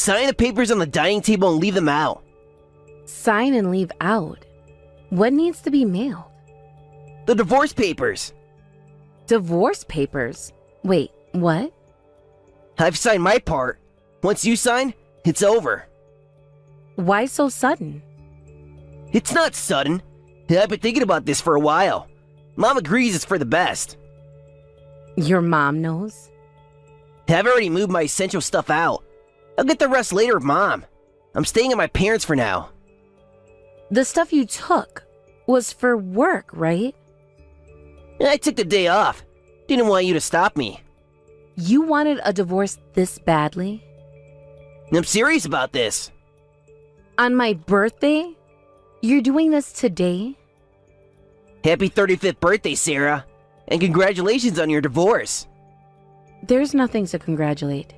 Sign the papers on the dining table and leave them out. Sign and leave out? What needs to be mailed? The divorce papers. Divorce papers? Wait, what? I've signed my part. Once you sign, it's over. Why so sudden? It's not sudden. I've been thinking about this for a while. Mom agrees it's for the best. Your mom knows? I've already moved my essential stuff out. I'll get the rest later with Mom. I'm staying at my parents' for now. The stuff you took was for work, right? I took the day off. Didn't want you to stop me. You wanted a divorce this badly? I'm serious about this. On my birthday? You're doing this today? Happy 35th birthday, Sarah. And congratulations on your divorce. There's nothing to congratulate.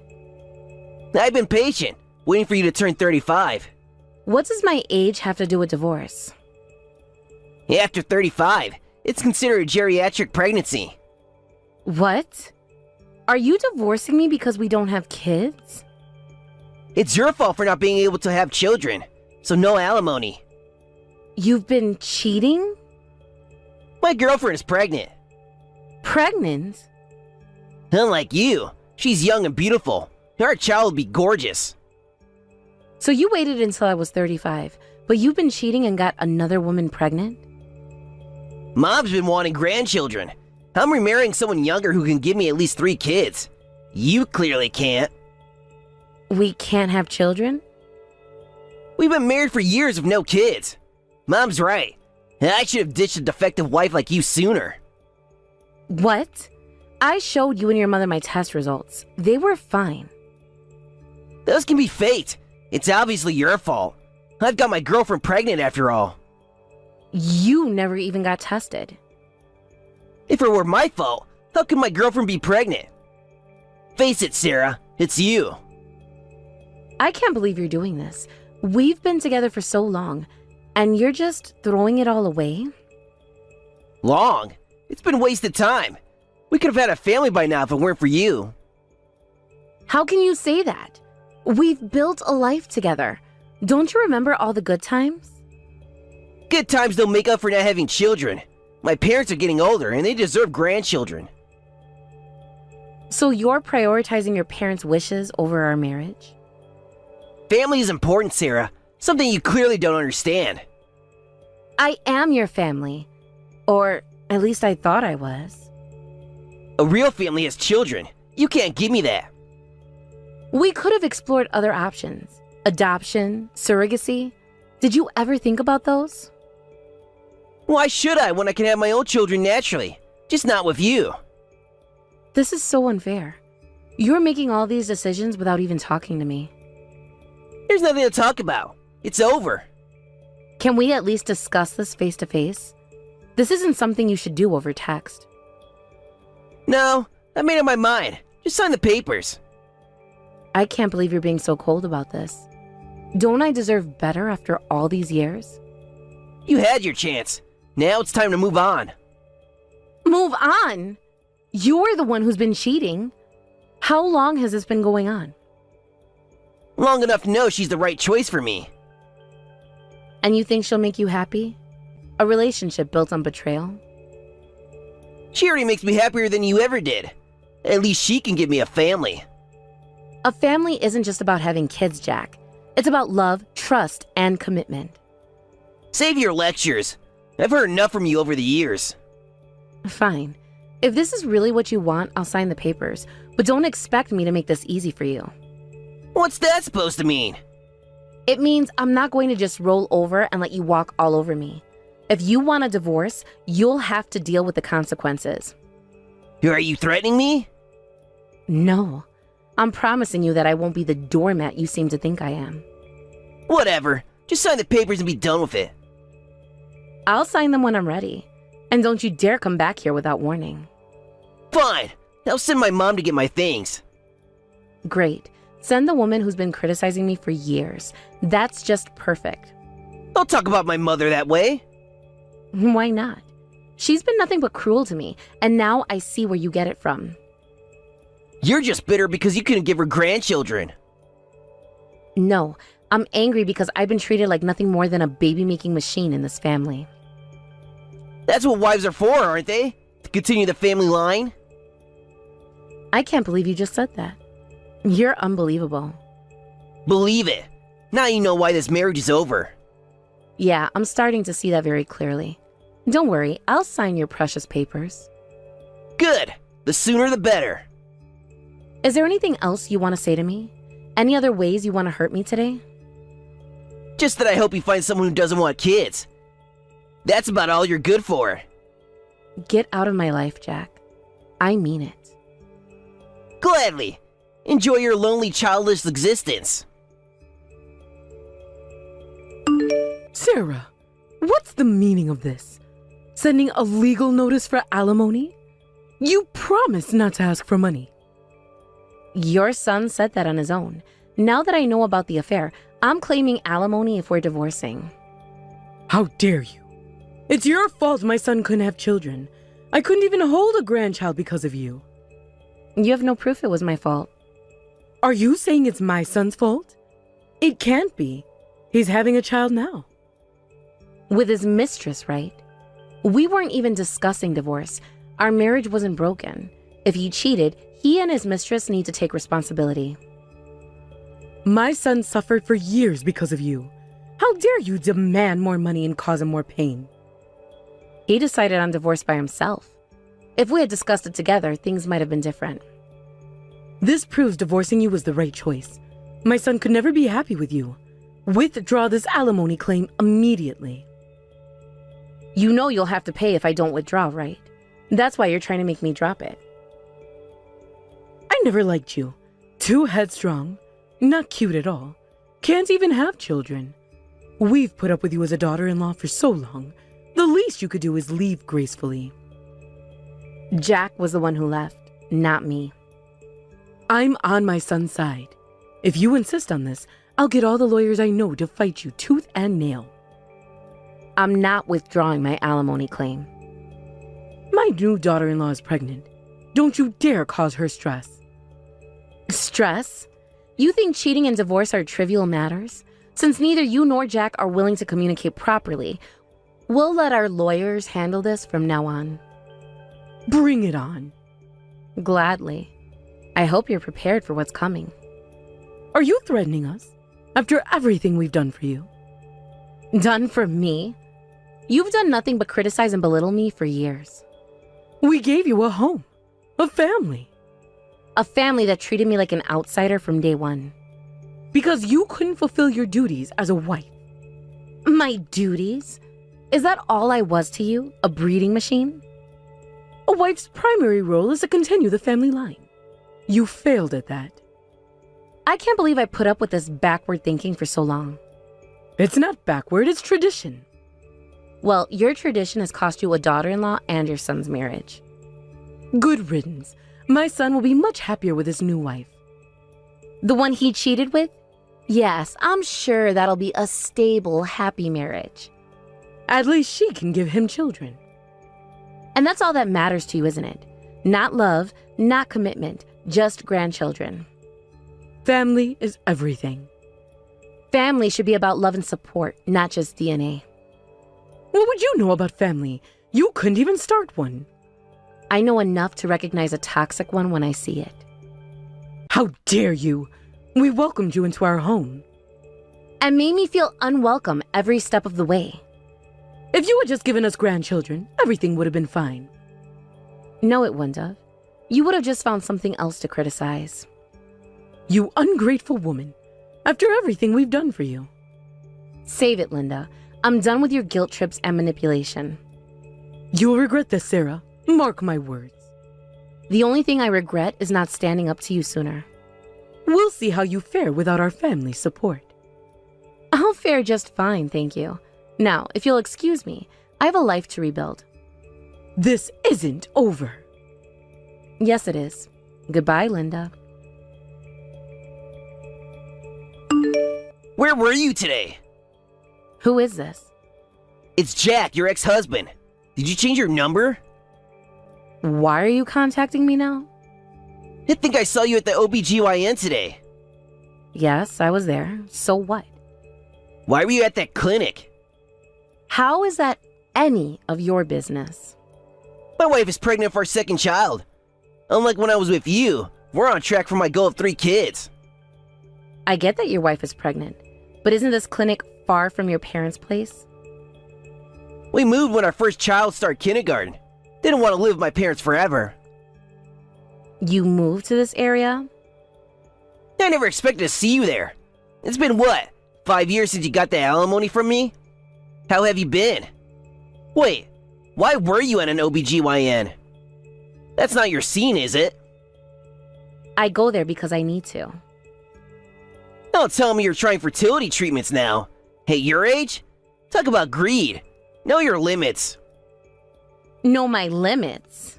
I've been patient, waiting for you to turn 35. What does my age have to do with divorce? After 35, it's considered a geriatric pregnancy. What? Are you divorcing me because we don't have kids? It's your fault for not being able to have children, so no alimony. You've been cheating? My girlfriend is pregnant. Pregnant? Unlike you, she's young and beautiful. Our child will be gorgeous. So you waited until I was 35, but you've been cheating and got another woman pregnant? Mom's been wanting grandchildren. I'm remarrying someone younger who can give me at least 3 kids. You clearly can't. We can't have children? We've been married for years with no kids. Mom's right. I should have ditched a defective wife like you sooner. What? I showed you and your mother my test results. They were fine. Those can be fate. It's obviously your fault. I've got my girlfriend pregnant after all. You never even got tested. If it were my fault, how could my girlfriend be pregnant? Face it, Sarah, it's you. I can't believe you're doing this. We've been together for so long, and you're just throwing it all away? Long? It's been wasted time. We could have had a family by now if it weren't for you. How can you say that? We've built a life together. Don't you remember all the good times? Good times don't make up for not having children. My parents are getting older and they deserve grandchildren. So you're prioritizing your parents' wishes over our marriage? Family is important, Sarah. Something you clearly don't understand. I am your family. Or at least I thought I was. A real family has children. You can't give me that. We could have explored other options. Adoption, surrogacy. Did you ever think about those? Why should I when I can have my own children naturally? Just not with you. This is so unfair. You're making all these decisions without even talking to me. There's nothing to talk about. It's over. Can we at least discuss this face to face? This isn't something you should do over text. No, I made up my mind. Just sign the papers. I can't believe you're being so cold about this. Don't I deserve better after all these years? You had your chance. Now it's time to move on. Move on? You're the one who's been cheating. How long has this been going on? Long enough to know she's the right choice for me. And you think she'll make you happy? A relationship built on betrayal? She already makes me happier than you ever did. At least she can give me a family. A family isn't just about having kids, Jack. It's about love, trust, and commitment. Save your lectures. I've heard enough from you over the years. Fine. If this is really what you want, I'll sign the papers. But don't expect me to make this easy for you. What's that supposed to mean? It means I'm not going to just roll over and let you walk all over me. If you want a divorce, you'll have to deal with the consequences. Are you threatening me? No. I'm promising you that I won't be the doormat you seem to think I am. Whatever. Just sign the papers and be done with it. I'll sign them when I'm ready. And don't you dare come back here without warning. Fine. I'll send my mom to get my things. Great. Send the woman who's been criticizing me for years. That's just perfect. Don't talk about my mother that way. Why not? She's been nothing but cruel to me, and now I see where you get it from. You're just bitter because you couldn't give her grandchildren. No, I'm angry because I've been treated like nothing more than a baby-making machine in this family. That's what wives are for, aren't they? To continue the family line? I can't believe you just said that. You're unbelievable. Believe it. Now you know why this marriage is over. Yeah, I'm starting to see that very clearly. Don't worry, I'll sign your precious papers. Good. The sooner the better. Is there anything else you want to say to me? Any other ways you want to hurt me today? Just that I hope you find someone who doesn't want kids. That's about all you're good for. Get out of my life, Jack. I mean it. Gladly. Enjoy your lonely, childless existence. Sarah, what's the meaning of this? Sending a legal notice for alimony? You promised not to ask for money. Your son said that on his own. Now that I know about the affair, I'm claiming alimony if we're divorcing. How dare you? It's your fault my son couldn't have children. I couldn't even hold a grandchild because of you. You have no proof it was my fault. Are you saying it's my son's fault? It can't be. He's having a child now. With his mistress, right? We weren't even discussing divorce. Our marriage wasn't broken. If he cheated, he and his mistress need to take responsibility. My son suffered for years because of you. How dare you demand more money and cause him more pain? He decided on divorce by himself. If we had discussed it together, things might have been different. This proves divorcing you was the right choice. My son could never be happy with you. Withdraw this alimony claim immediately. You know you'll have to pay if I don't withdraw, right? That's why you're trying to make me drop it. I never liked you. Too headstrong. Not cute at all. Can't even have children. We've put up with you as a daughter-in-law for so long. The least you could do is leave gracefully. Jack was the one who left, not me. I'm on my son's side. If you insist on this, I'll get all the lawyers I know to fight you tooth and nail. I'm not withdrawing my alimony claim. My new daughter-in-law is pregnant. Don't you dare cause her stress. Stress? You think cheating and divorce are trivial matters? Since neither you nor Jack are willing to communicate properly, we'll let our lawyers handle this from now on. Bring it on. Gladly. I hope you're prepared for what's coming. Are you threatening us? After everything we've done for you? Done for me? You've done nothing but criticize and belittle me for years. We gave you a home. A family. A family that treated me like an outsider from day one. Because you couldn't fulfill your duties as a wife. My duties? Is that all I was to you? A breeding machine? A wife's primary role is to continue the family line. You failed at that. I can't believe I put up with this backward thinking for so long. It's not backward, it's tradition. Well, your tradition has cost you a daughter-in-law and your son's marriage. Good riddance. My son will be much happier with his new wife. The one he cheated with? Yes, I'm sure that'll be a stable, happy marriage. At least she can give him children. And that's all that matters to you, isn't it? Not love, not commitment, just grandchildren. Family is everything. Family should be about love and support, not just DNA. What would you know about family? You couldn't even start one. I know enough to recognize a toxic one when I see it. How dare you? We welcomed you into our home. And made me feel unwelcome every step of the way. If you had just given us grandchildren, everything would have been fine. No, it wouldn't have. You would have just found something else to criticize. You ungrateful woman. After everything we've done for you. Save it, Linda. I'm done with your guilt trips and manipulation. You'll regret this, Sarah. Mark my words. The only thing I regret is not standing up to you sooner. We'll see how you fare without our family support. I'll fare just fine, thank you. Now, if you'll excuse me, I have a life to rebuild. This isn't over. Yes, it is. Goodbye, Linda. Where were you today? Who is this? It's Jack, your ex-husband. Did you change your number? Why are you contacting me now? I think I saw you at the OBGYN today. Yes, I was there. So what? Why were you at that clinic? How is that any of your business? My wife is pregnant for our second child. Unlike when I was with you, we're on track for my goal of 3 kids. I get that your wife is pregnant, but isn't this clinic far from your parents' place? We moved when our first child started kindergarten. Didn't want to live with my parents forever. You moved to this area? I never expected to see you there. It's been what, 5 years since you got the alimony from me? How have you been? Wait, why were you at an OBGYN? That's not your scene, is it? I go there because I need to. Don't tell me you're trying fertility treatments now. Hey, your age? Talk about greed. Know your limits. Know my limits.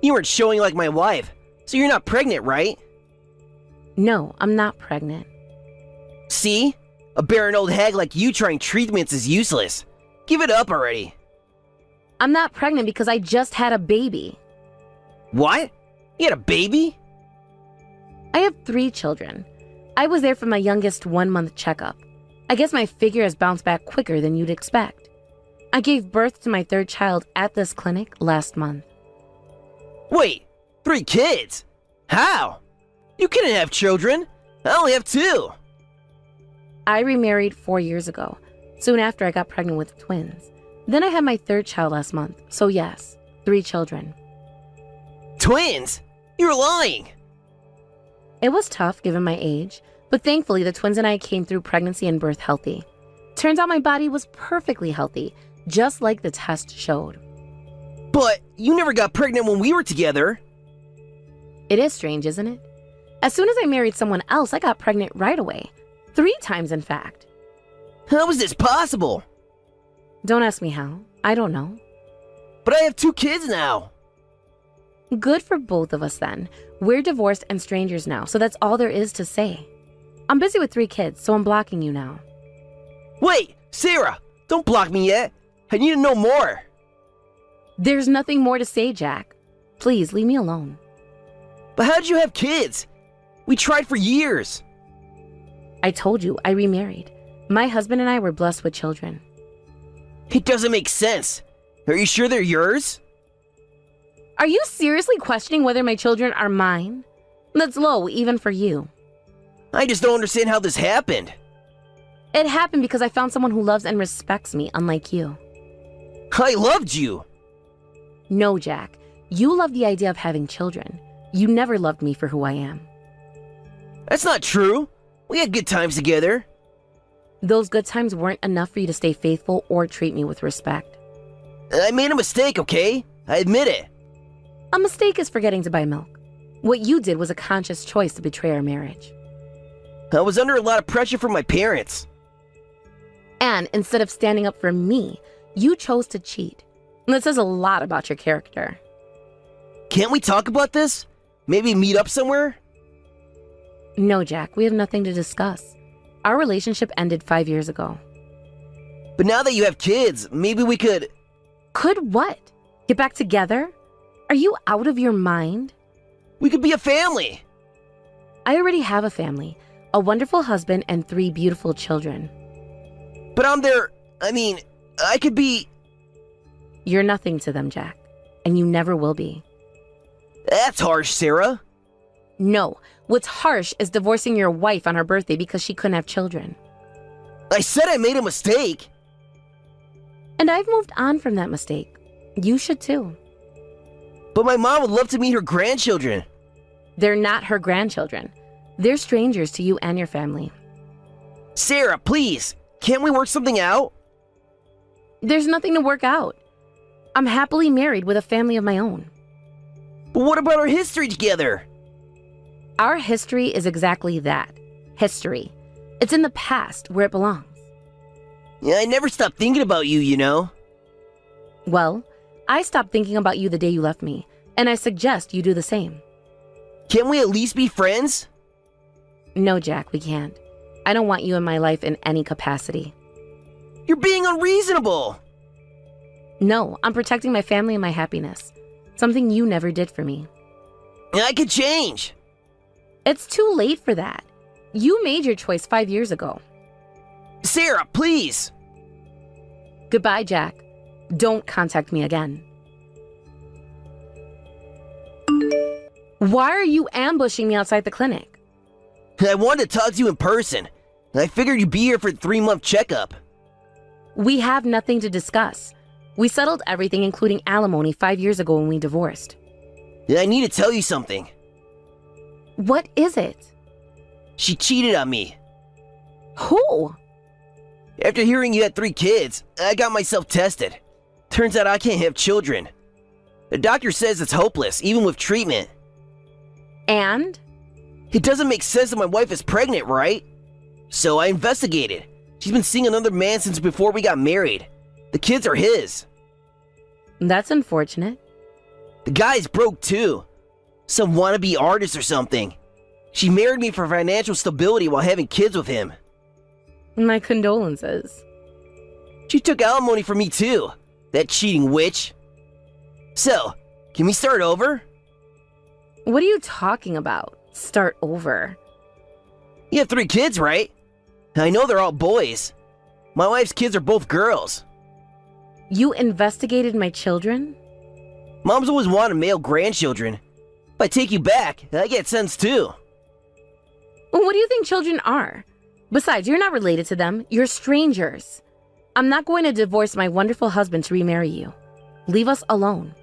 You weren't showing like my wife, so you're not pregnant, right? No, I'm not pregnant. See? A barren old hag like you trying treatments is useless. Give it up already. I'm not pregnant because I just had a baby. What? You had a baby? I have 3 children. I was there for my youngest 1-month checkup. I guess my figure has bounced back quicker than you'd expect. I gave birth to my 3rd child at this clinic last month. Wait, 3 kids? How? You couldn't have children. I only have 2. I remarried 4 years ago, soon after I got pregnant with twins. Then I had my 3rd child last month, so yes, 3 children. Twins? You're lying. It was tough given my age, but thankfully the twins and I came through pregnancy and birth healthy. Turns out my body was perfectly healthy, just like the test showed. But you never got pregnant when we were together. It is strange, isn't it? As soon as I married someone else, I got pregnant right away. 3 times, in fact. How is this possible? Don't ask me how. I don't know. But I have 2 kids now. Good for both of us then. We're divorced and strangers now, so that's all there is to say. I'm busy with 3 kids, so I'm blocking you now. Wait, Sarah, don't block me yet. I need to know more. There's nothing more to say, Jack. Please, leave me alone. But how'd you have kids? We tried for years. I told you, I remarried. My husband and I were blessed with children. It doesn't make sense. Are you sure they're yours? Are you seriously questioning whether my children are mine? That's low, even for you. I just don't understand how this happened. It happened because I found someone who loves and respects me, unlike you. I loved you. No, Jack. You love the idea of having children. You never loved me for who I am. That's not true. We had good times together. Those good times weren't enough for you to stay faithful or treat me with respect. I made a mistake, okay? I admit it. A mistake is forgetting to buy milk. What you did was a conscious choice to betray our marriage. I was under a lot of pressure from my parents. And instead of standing up for me, you chose to cheat. And that says a lot about your character. Can't we talk about this? Maybe meet up somewhere? No, Jack, we have nothing to discuss. Our relationship ended 5 years ago. But now that you have kids, maybe we could... Could what? Get back together? Are you out of your mind? We could be a family. I already have a family, a wonderful husband, and 3 beautiful children. But I could be... You're nothing to them, Jack, and you never will be. That's harsh, Sarah. No, what's harsh is divorcing your wife on her birthday because she couldn't have children. I said I made a mistake. And I've moved on from that mistake. You should too. But my mom would love to meet her grandchildren. They're not her grandchildren. They're strangers to you and your family. Sarah, please, can't we work something out? There's nothing to work out. I'm happily married with a family of my own. But what about our history together? Our history is exactly that. History. It's in the past where it belongs. Yeah, I never stopped thinking about you, you know? Well, I stopped thinking about you the day you left me, and I suggest you do the same. Can't we at least be friends? No, Jack, we can't. I don't want you in my life in any capacity. You're being unreasonable. No, I'm protecting my family and my happiness. Something you never did for me. I could change. It's too late for that. You made your choice 5 years ago. Sarah, please! Goodbye, Jack. Don't contact me again. Why are you ambushing me outside the clinic? I wanted to talk to you in person. I figured you'd be here for the 3-month checkup. We have nothing to discuss. We settled everything, including alimony, 5 years ago when we divorced. I need to tell you something. What is it? She cheated on me. Who? After hearing you had 3 kids, I got myself tested. Turns out I can't have children. The doctor says it's hopeless, even with treatment. And? It doesn't make sense that my wife is pregnant, right? So I investigated. She's been seeing another man since before we got married. The kids are his. That's unfortunate. The guy's broke too. Some wannabe artist or something. She married me for financial stability while having kids with him. My condolences. She took alimony from me too. That cheating witch. So, can we start over? What are you talking about? Start over. You have 3 kids, right? I know they're all boys. My wife's kids are both girls. You investigated my children? Mom's always wanted male grandchildren. If I take you back, I get sons too. What do you think children are? Besides, you're not related to them. You're strangers. I'm not going to divorce my wonderful husband to remarry you. Leave us alone.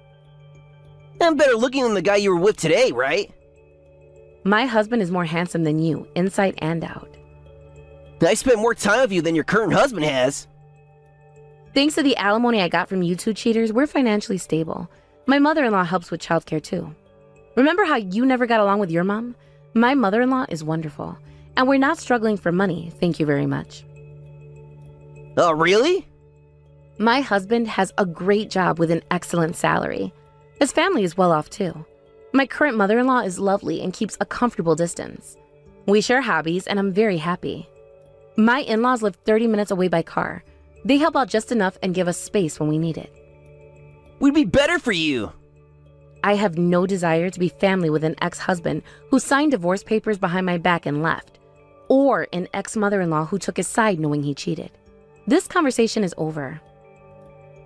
I'm better looking than the guy you were with today, right? My husband is more handsome than you, inside and out. I spent more time with you than your current husband has. Thanks to the alimony I got from you 2 cheaters, we're financially stable. My mother-in-law helps with childcare too. Remember how you never got along with your mom? My mother-in-law is wonderful, and we're not struggling for money, thank you very much. Oh, really? My husband has a great job with an excellent salary. His family is well off too. My current mother-in-law is lovely and keeps a comfortable distance. We share hobbies, and I'm very happy. My in-laws live 30 minutes away by car. They help out just enough and give us space when we need it. We'd be better for you. I have no desire to be family with an ex-husband who signed divorce papers behind my back and left, or an ex-mother-in-law who took his side knowing he cheated. This conversation is over.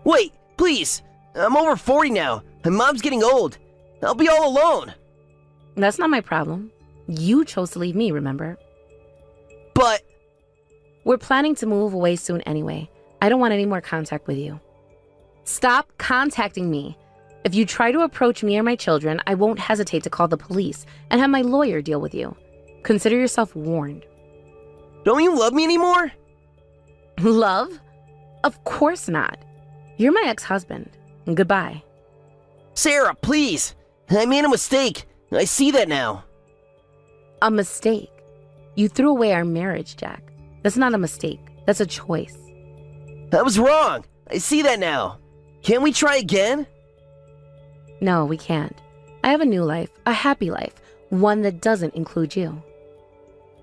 Wait, please. I'm over 40 now, and Mom's getting old. I'll be all alone. That's not my problem. You chose to leave me, remember? But... We're planning to move away soon anyway. I don't want any more contact with you. Stop contacting me. If you try to approach me or my children, I won't hesitate to call the police and have my lawyer deal with you. Consider yourself warned. Don't you love me anymore? Love? Of course not. You're my ex-husband. Goodbye. Sarah, please. I made a mistake. I see that now. A mistake? You threw away our marriage, Jack. That's not a mistake. That's a choice. I was wrong. I see that now. Can't we try again? No, we can't. I have a new life, a happy life, one that doesn't include you.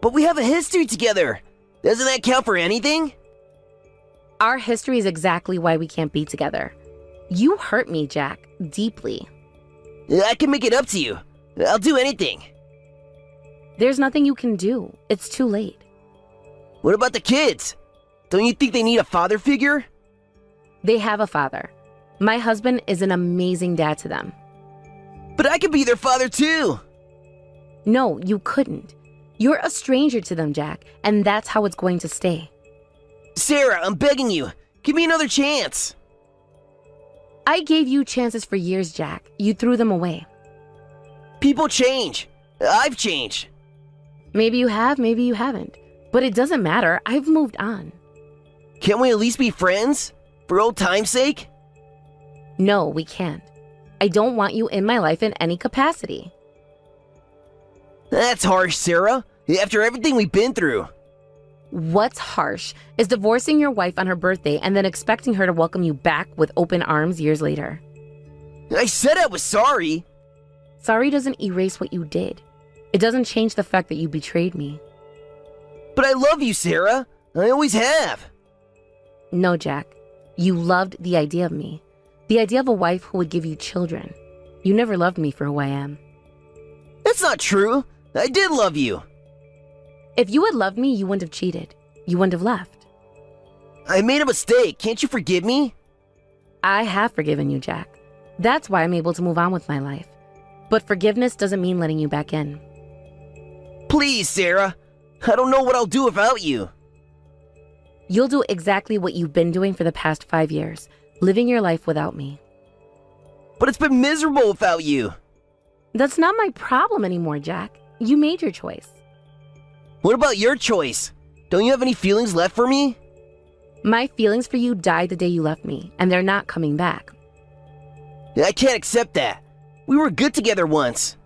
But we have a history together. Doesn't that count for anything? Our history is exactly why we can't be together. You hurt me, Jack, deeply. I can make it up to you. I'll do anything. There's nothing you can do. It's too late. What about the kids? Don't you think they need a father figure? They have a father. My husband is an amazing dad to them. But I could be their father too. No, you couldn't. You're a stranger to them, Jack, and that's how it's going to stay. Sarah, I'm begging you. Give me another chance. I gave you chances for years, Jack. You threw them away. People change. I've changed. Maybe you have, maybe you haven't. But it doesn't matter. I've moved on. Can't we at least be friends? For old time's sake? No, we can't. I don't want you in my life in any capacity. That's harsh, Sarah. After everything we've been through. What's harsh is divorcing your wife on her birthday and then expecting her to welcome you back with open arms years later. I said I was sorry. Sorry doesn't erase what you did. It doesn't change the fact that you betrayed me. But I love you, Sarah. I always have. No, Jack. You loved the idea of me. The idea of a wife who would give you children. You never loved me for who I am. That's not true. I did love you. If you had loved me, you wouldn't have cheated. You wouldn't have left. I made a mistake. Can't you forgive me? I have forgiven you, Jack. That's why I'm able to move on with my life. But forgiveness doesn't mean letting you back in. Please, Sarah. I don't know what I'll do without you. You'll do exactly what you've been doing for the past 5 years, living your life without me. But it's been miserable without you. That's not my problem anymore, Jack. You made your choice. What about your choice? Don't you have any feelings left for me? My feelings for you died the day you left me, and they're not coming back. I can't accept that. We were good together once.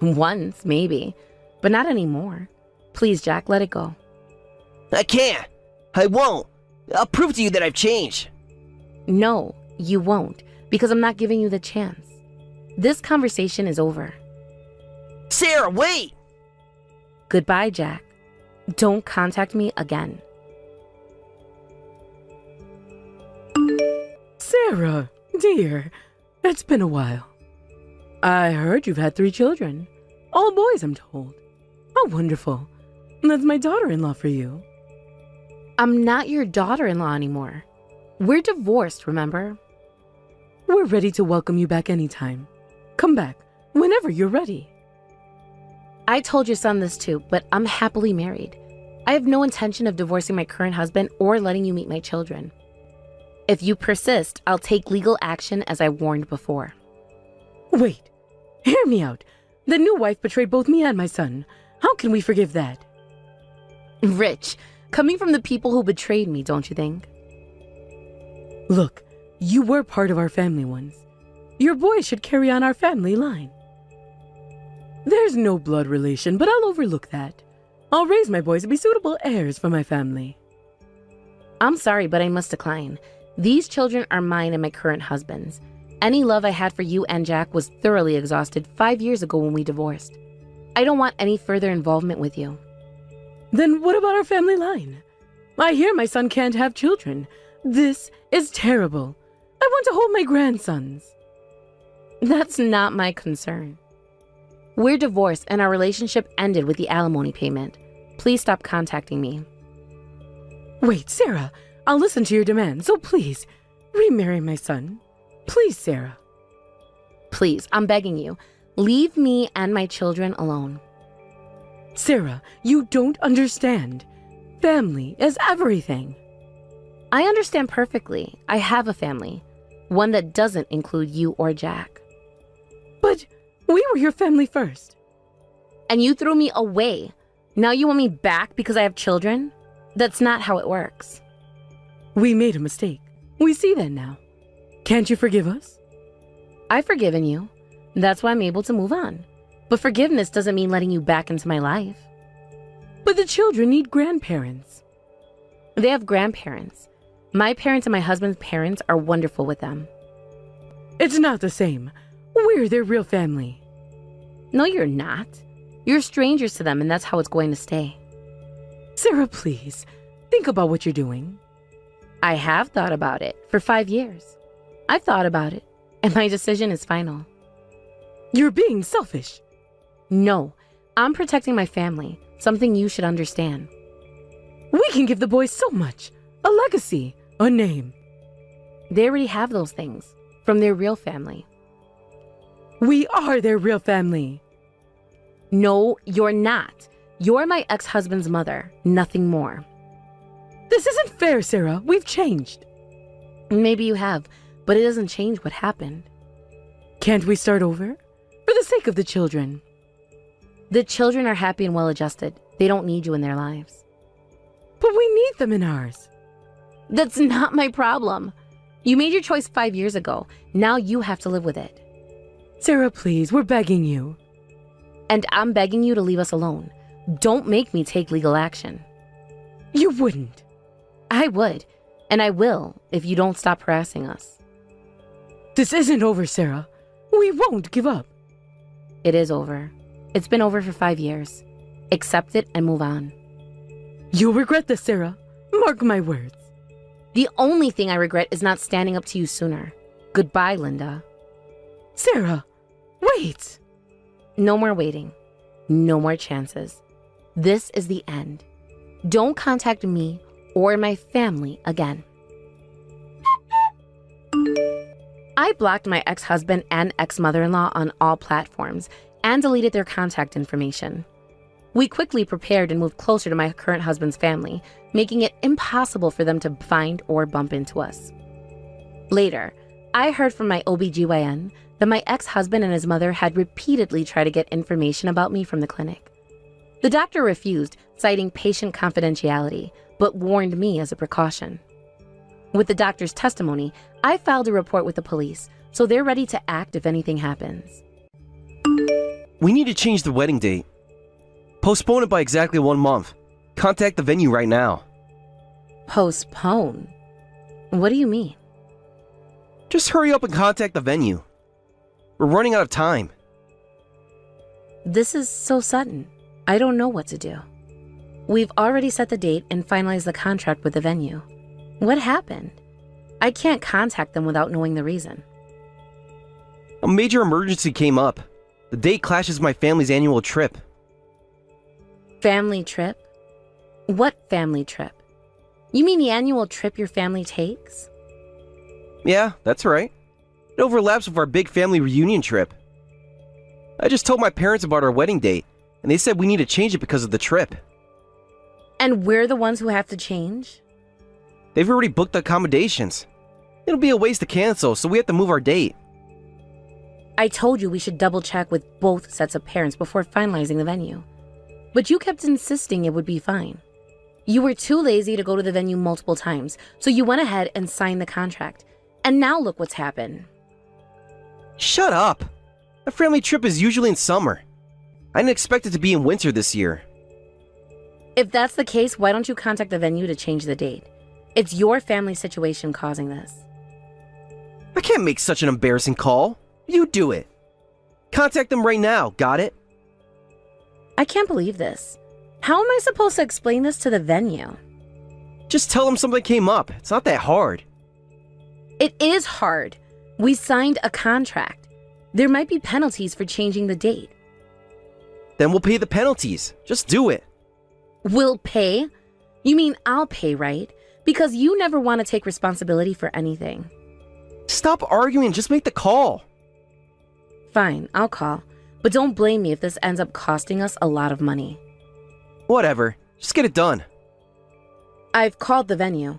Once, maybe, but not anymore. Please, Jack, let it go. I can't. I won't. I'll prove to you that I've changed. No, you won't, because I'm not giving you the chance. This conversation is over. Sarah, wait! Goodbye, Jack. Don't contact me again. Sarah, dear, it's been a while. I heard you've had 3 children. All boys, I'm told. How wonderful. That's my daughter-in-law for you. I'm not your daughter-in-law anymore. We're divorced, remember? We're ready to welcome you back anytime. Come back, whenever you're ready. I told your son this too, but I'm happily married. I have no intention of divorcing my current husband or letting you meet my children. If you persist, I'll take legal action as I warned before. Wait, hear me out. The new wife betrayed both me and my son. How can we forgive that? Rich, coming from the people who betrayed me, don't you think? Look, you were part of our family once. Your boys should carry on our family line. There's no blood relation, but I'll overlook that. I'll raise my boys to be suitable heirs for my family. I'm sorry, but I must decline. These children are mine and my current husband's. Any love I had for you and Jack was thoroughly exhausted 5 years ago when we divorced. I don't want any further involvement with you. Then what about our family line? I hear my son can't have children. This is terrible. I want to hold my grandsons. That's not my concern. We're divorced and our relationship ended with the alimony payment. Please stop contacting me. Wait, Sarah, I'll listen to your demands, so please, remarry my son. Please, Sarah. Please, I'm begging you. Leave me and my children alone. Sarah, you don't understand. Family is everything. I understand perfectly. I have a family. One that doesn't include you or Jack. But we were your family first. And you threw me away. Now you want me back because I have children? That's not how it works. We made a mistake. We see that now. Can't you forgive us? I've forgiven you. That's why I'm able to move on. But forgiveness doesn't mean letting you back into my life. But the children need grandparents. They have grandparents. My parents and my husband's parents are wonderful with them. It's not the same. We're their real family. No, you're not. You're strangers to them, and that's how it's going to stay. Sarah, please, think about what you're doing. I have thought about it for 5 years. I've thought about it, and my decision is final. You're being selfish. No, I'm protecting my family, something you should understand. We can give the boys so much. A legacy, a name. They already have those things from their real family. We are their real family. No, you're not. You're my ex-husband's mother, nothing more. This isn't fair, Sarah. We've changed. Maybe you have, but it doesn't change what happened. Can't we start over? For the sake of the children. The children are happy and well-adjusted. They don't need you in their lives. But we need them in ours. That's not my problem. You made your choice 5 years ago. Now you have to live with it. Sarah, please, we're begging you. And I'm begging you to leave us alone. Don't make me take legal action. You wouldn't. I would, and I will if you don't stop harassing us. This isn't over, Sarah. We won't give up. It is over. It's been over for 5 years. Accept it and move on. You'll regret this, Sarah. Mark my words. The only thing I regret is not standing up to you sooner. Goodbye, Linda. Sarah, wait. No more waiting. No more chances. This is the end. Don't contact me or my family again. I blocked my ex-husband and ex-mother-in-law on all platforms and deleted their contact information. We quickly prepared and moved closer to my current husband's family, making it impossible for them to find or bump into us. Later, I heard from my OBGYN that my ex-husband and his mother had repeatedly tried to get information about me from the clinic. The doctor refused, citing patient confidentiality, but warned me as a precaution. With the doctor's testimony, I filed a report with the police, so they're ready to act if anything happens. We need to change the wedding date. Postpone it by exactly 1 month. Contact the venue right now. Postpone? What do you mean? Just hurry up and contact the venue. We're running out of time. This is so sudden. I don't know what to do. We've already set the date and finalized the contract with the venue. What happened? I can't contact them without knowing the reason. A major emergency came up. The date clashes with my family's annual trip. Family trip? What family trip? You mean the annual trip your family takes? Yeah, that's right. It overlaps with our big family reunion trip. I just told my parents about our wedding date, and they said we need to change it because of the trip. And we're the ones who have to change? They've already booked the accommodations. It'll be a waste to cancel, so we have to move our date. I told you we should double check with both sets of parents before finalizing the venue. But you kept insisting it would be fine. You were too lazy to go to the venue multiple times, so you went ahead and signed the contract. And now look what's happened. Shut up! A family trip is usually in summer. I didn't expect it to be in winter this year. If that's the case, why don't you contact the venue to change the date? It's your family situation causing this. I can't make such an embarrassing call. You do it. Contact them right now, got it? I can't believe this. How am I supposed to explain this to the venue? Just tell them something came up. It's not that hard. It is hard. We signed a contract. There might be penalties for changing the date. Then we'll pay the penalties. Just do it. We'll pay? You mean I'll pay, right? Because you never want to take responsibility for anything. Stop arguing, just make the call. Fine, I'll call. But don't blame me if this ends up costing us a lot of money. Whatever, just get it done. I've called the venue.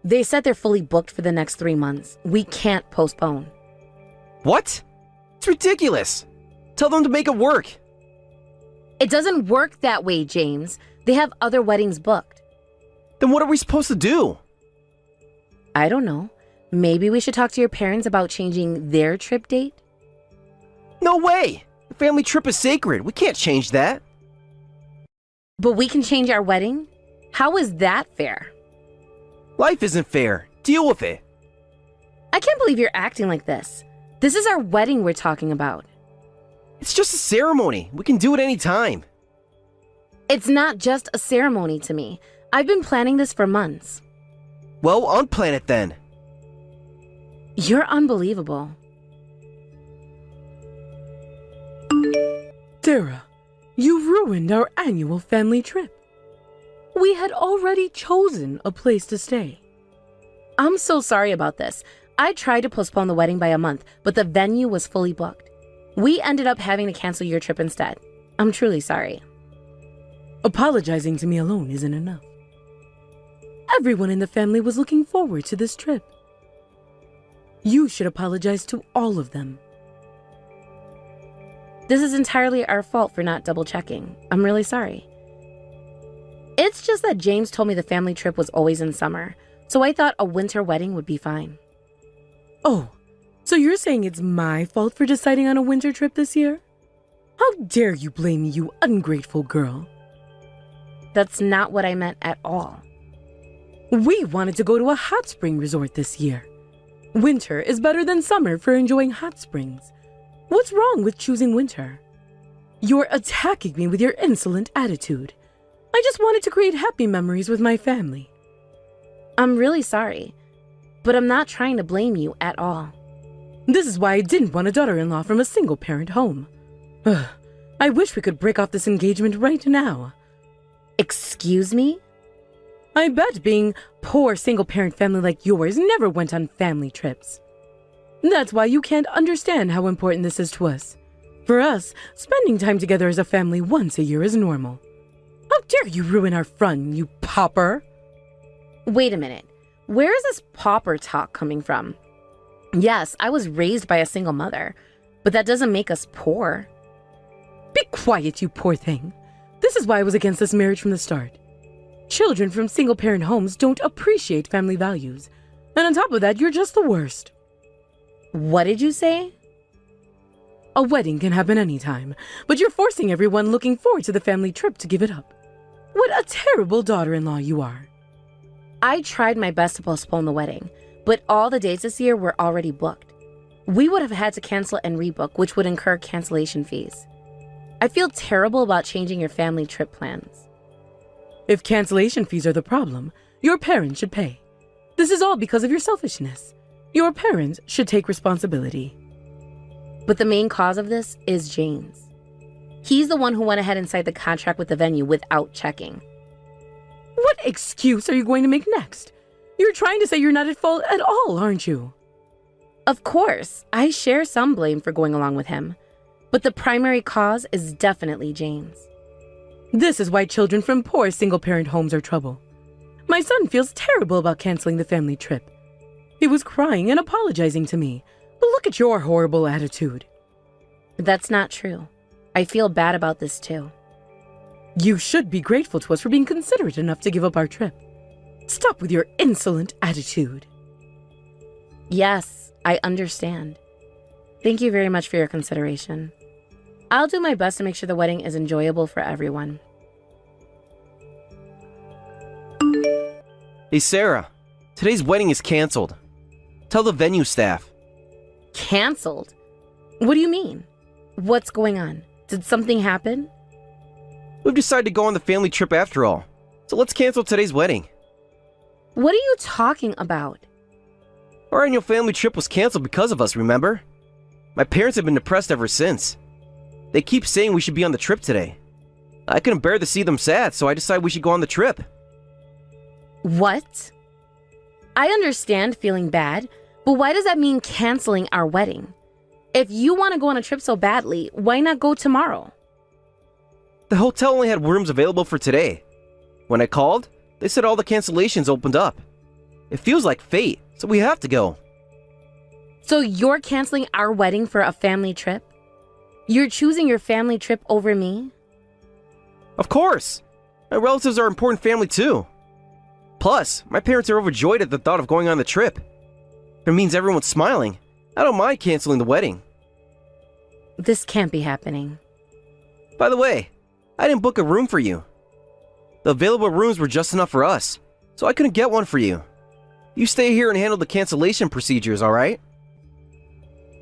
They said they're fully booked for the next 3 months. We can't postpone. What? It's ridiculous. Tell them to make it work. It doesn't work that way, James. They have other weddings booked. Then what are we supposed to do? I don't know. Maybe we should talk to your parents about changing their trip date? No way! The family trip is sacred. We can't change that. But we can change our wedding? How is that fair? Life isn't fair. Deal with it. I can't believe you're acting like this. This is our wedding we're talking about. It's just a ceremony. We can do it any time. It's not just a ceremony to me. I've been planning this for months. Well, unplan it then. You're unbelievable. Sarah, you ruined our annual family trip. We had already chosen a place to stay. I'm so sorry about this. I tried to postpone the wedding by a month, but the venue was fully booked. We ended up having to cancel your trip instead. I'm truly sorry. Apologizing to me alone isn't enough. Everyone in the family was looking forward to this trip. You should apologize to all of them. This is entirely our fault for not double checking. I'm really sorry. It's just that James told me the family trip was always in summer, so I thought a winter wedding would be fine. Oh, so you're saying it's my fault for deciding on a winter trip this year? How dare you blame me, you ungrateful girl? That's not what I meant at all. We wanted to go to a hot spring resort this year. Winter is better than summer for enjoying hot springs. What's wrong with choosing winter? You're attacking me with your insolent attitude. I just wanted to create happy memories with my family. I'm really sorry, but I'm not trying to blame you at all. This is why I didn't want a daughter-in-law from a single-parent home. Ugh, I wish we could break off this engagement right now. Excuse me? I bet being poor single-parent family like yours never went on family trips. That's why you can't understand how important this is to us. For us, spending time together as a family once a year is normal. How dare you ruin our fun, you pauper? Wait a minute. Where is this pauper talk coming from? Yes, I was raised by a single mother, but that doesn't make us poor. Be quiet, you poor thing. This is why I was against this marriage from the start. Children from single-parent homes don't appreciate family values. And on top of that, you're just the worst. What did you say? A wedding can happen anytime, but you're forcing everyone looking forward to the family trip to give it up. What a terrible daughter-in-law you are. I tried my best to postpone the wedding, but all the dates this year were already booked. We would have had to cancel and rebook, which would incur cancellation fees. I feel terrible about changing your family trip plans. If cancellation fees are the problem, your parents should pay. This is all because of your selfishness. Your parents should take responsibility. But the main cause of this is James. He's the one who went ahead and signed the contract with the venue without checking. What excuse are you going to make next? You're trying to say you're not at fault at all, aren't you? Of course, I share some blame for going along with him, but the primary cause is definitely James. This is why children from poor single-parent homes are trouble. My son feels terrible about canceling the family trip. He was crying and apologizing to me, but look at your horrible attitude. That's not true. I feel bad about this too. You should be grateful to us for being considerate enough to give up our trip. Stop with your insolent attitude. Yes, I understand. Thank you very much for your consideration. I'll do my best to make sure the wedding is enjoyable for everyone. Hey Sarah, today's wedding is canceled. Tell the venue staff. Canceled? What do you mean? What's going on? Did something happen? We've decided to go on the family trip after all, so let's cancel today's wedding. What are you talking about? Our annual family trip was canceled because of us, remember? My parents have been depressed ever since. They keep saying we should be on the trip today. I couldn't bear to see them sad, so I decided we should go on the trip. What? I understand feeling bad, but why does that mean canceling our wedding? If you want to go on a trip so badly, why not go tomorrow? The hotel only had rooms available for today. When I called, they said all the cancellations opened up. It feels like fate, so we have to go. So you're canceling our wedding for a family trip? You're choosing your family trip over me? Of course! My relatives are important family too. Plus, my parents are overjoyed at the thought of going on the trip. If it means everyone's smiling, I don't mind canceling the wedding. This can't be happening. By the way, I didn't book a room for you. The available rooms were just enough for us, so I couldn't get one for you. You stay here and handle the cancellation procedures, alright?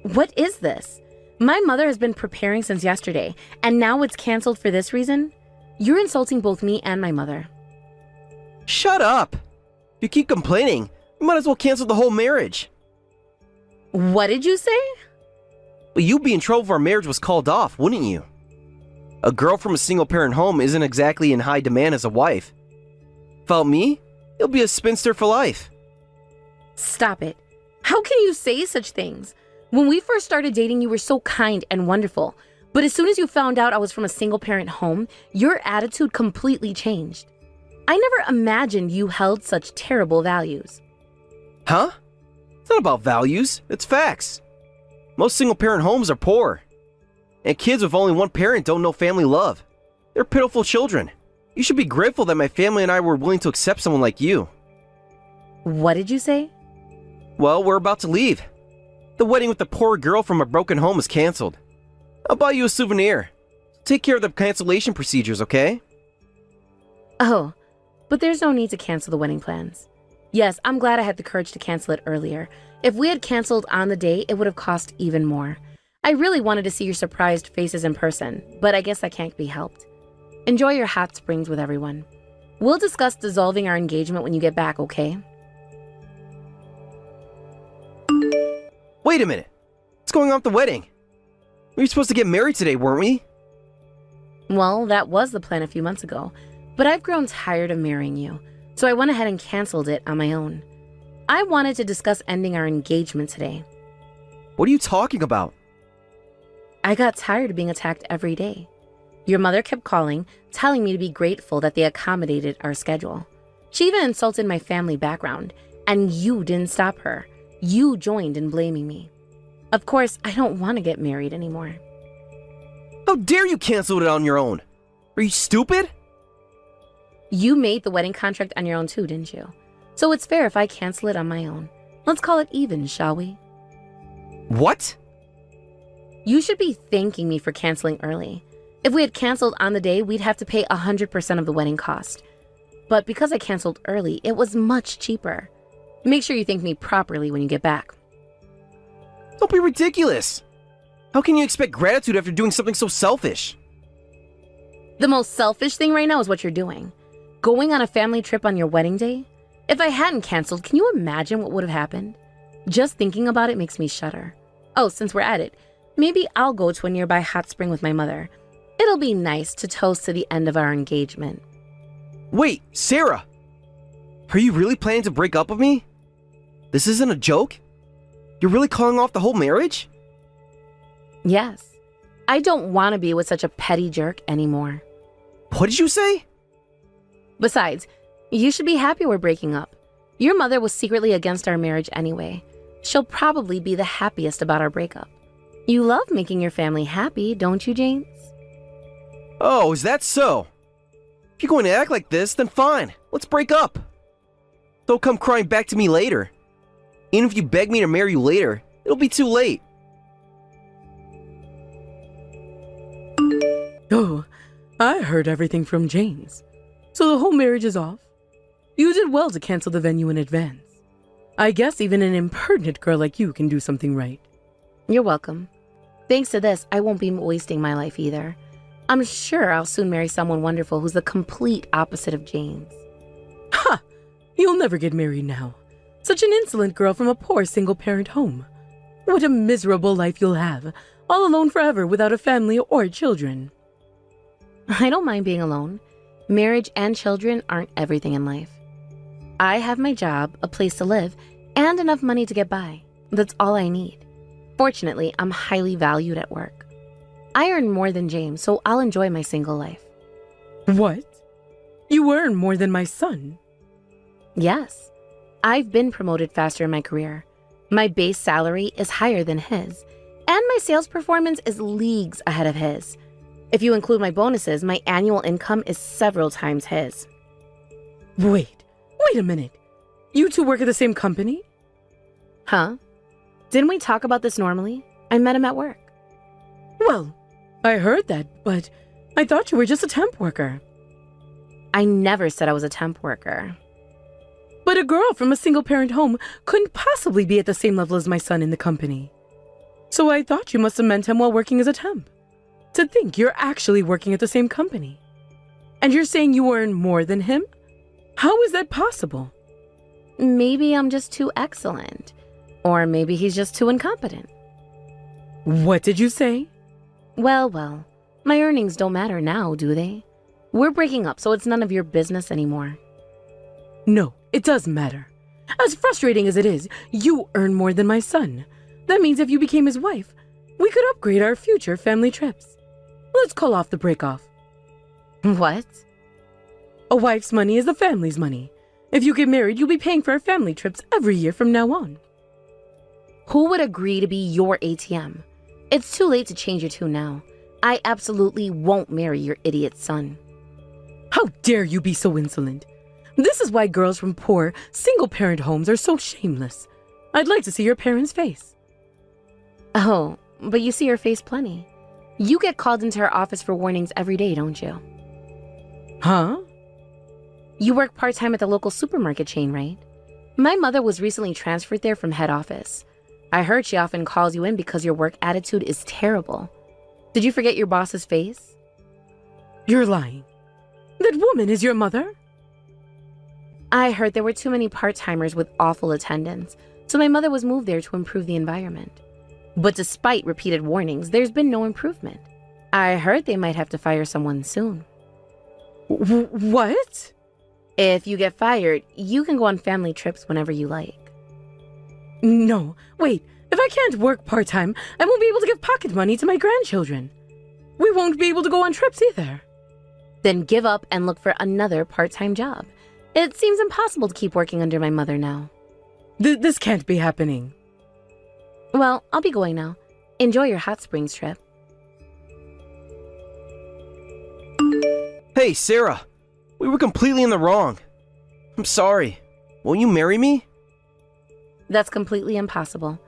What is this? My mother has been preparing since yesterday, and now it's canceled for this reason? You're insulting both me and my mother. Shut up! If you keep complaining, you might as well cancel the whole marriage. What did you say? But you'd be in trouble if our marriage was called off, wouldn't you? A girl from a single-parent home isn't exactly in high demand as a wife. Without me, you'll be a spinster for life. Stop it. How can you say such things? When we first started dating, you were so kind and wonderful. But as soon as you found out I was from a single-parent home, your attitude completely changed. I never imagined you held such terrible values. Huh? It's not about values, it's facts. Most single-parent homes are poor. And kids with only one parent don't know family love. They're pitiful children. You should be grateful that my family and I were willing to accept someone like you. What did you say? Well, we're about to leave. The wedding with the poor girl from a broken home is canceled. I'll buy you a souvenir. Take care of the cancellation procedures, okay? Oh, but there's no need to cancel the wedding plans. Yes, I'm glad I had the courage to cancel it earlier. If we had canceled on the day, it would have cost even more. I really wanted to see your surprised faces in person, but I guess that can't be helped. Enjoy your hot springs with everyone. We'll discuss dissolving our engagement when you get back, okay? Wait a minute. What's going on with the wedding? We were supposed to get married today, weren't we? Well, that was the plan a few months ago. But I've grown tired of marrying you, so I went ahead and canceled it on my own. I wanted to discuss ending our engagement today. What are you talking about? I got tired of being attacked every day. Your mother kept calling, telling me to be grateful that they accommodated our schedule. She even insulted my family background, and you didn't stop her. You joined in blaming me. Of course, I don't want to get married anymore. How dare you cancel it on your own? Are you stupid? You made the wedding contract on your own too, didn't you? So it's fair if I cancel it on my own. Let's call it even, shall we? What? You should be thanking me for canceling early. If we had canceled on the day, we'd have to pay 100% of the wedding cost. But because I canceled early, it was much cheaper. Make sure you thank me properly when you get back. Don't be ridiculous. How can you expect gratitude after doing something so selfish? The most selfish thing right now is what you're doing. Going on a family trip on your wedding day? If I hadn't canceled, can you imagine what would have happened? Just thinking about it makes me shudder. Oh, since we're at it, maybe I'll go to a nearby hot spring with my mother. It'll be nice to toast to the end of our engagement. Wait, Sarah! Are you really planning to break up with me? This isn't a joke? You're really calling off the whole marriage? Yes. I don't want to be with such a petty jerk anymore. What did you say? Besides, you should be happy we're breaking up. Your mother was secretly against our marriage anyway. She'll probably be the happiest about our breakup. You love making your family happy, don't you, James? Oh, is that so? If you're going to act like this, then fine. Let's break up. Don't come crying back to me later. Even if you beg me to marry you later, it'll be too late. Oh, I heard everything from James. So the whole marriage is off? You did well to cancel the venue in advance. I guess even an impertinent girl like you can do something right. You're welcome. Thanks to this, I won't be wasting my life either. I'm sure I'll soon marry someone wonderful who's the complete opposite of James. Ha! You'll never get married now. Such an insolent girl from a poor single-parent home. What a miserable life you'll have, all alone forever without a family or children. I don't mind being alone. Marriage and children aren't everything in life. I have my job, a place to live, and enough money to get by. That's all I need. Fortunately, I'm highly valued at work. I earn more than James, so I'll enjoy my single life. What? You earn more than my son? Yes. I've been promoted faster in my career. My base salary is higher than his, and my sales performance is leagues ahead of his. If you include my bonuses, my annual income is several times his. Wait a minute. You two work at the same company? Huh? Didn't we talk about this normally? I met him at work. Well, I heard that, but I thought you were just a temp worker. I never said I was a temp worker. But a girl from a single-parent home couldn't possibly be at the same level as my son in the company. So I thought you must have met him while working as a temp. To think you're actually working at the same company. And you're saying you earn more than him? How is that possible? Maybe I'm just too excellent. Or maybe he's just too incompetent. What did you say? Well, my earnings don't matter now, do they? We're breaking up, so it's none of your business anymore. No, it does matter. As frustrating as it is, you earn more than my son. That means if you became his wife, we could upgrade our future family trips. Let's call off the break-off. What? A wife's money is the family's money. If you get married, you'll be paying for our family trips every year from now on. Who would agree to be your ATM? It's too late to change your tune now. I absolutely won't marry your idiot son. How dare you be so insolent? This is why girls from poor, single-parent homes are so shameless. I'd like to see your parents' face. Oh, but you see her face plenty. You get called into her office for warnings every day, don't you? Huh? You work part-time at the local supermarket chain, right? My mother was recently transferred there from head office. I heard she often calls you in because your work attitude is terrible. Did you forget your boss's face? You're lying. That woman is your mother? I heard there were too many part-timers with awful attendance, so my mother was moved there to improve the environment. But despite repeated warnings, there's been no improvement. I heard they might have to fire someone soon. What? If you get fired, you can go on family trips whenever you like. No, wait. If I can't work part-time, I won't be able to give pocket money to my grandchildren. We won't be able to go on trips either. Then give up and look for another part-time job. It seems impossible to keep working under my mother now. This can't be happening. Well, I'll be going now. Enjoy your hot springs trip. Hey, Sarah. We were completely in the wrong. I'm sorry. Won't you marry me? That's completely impossible.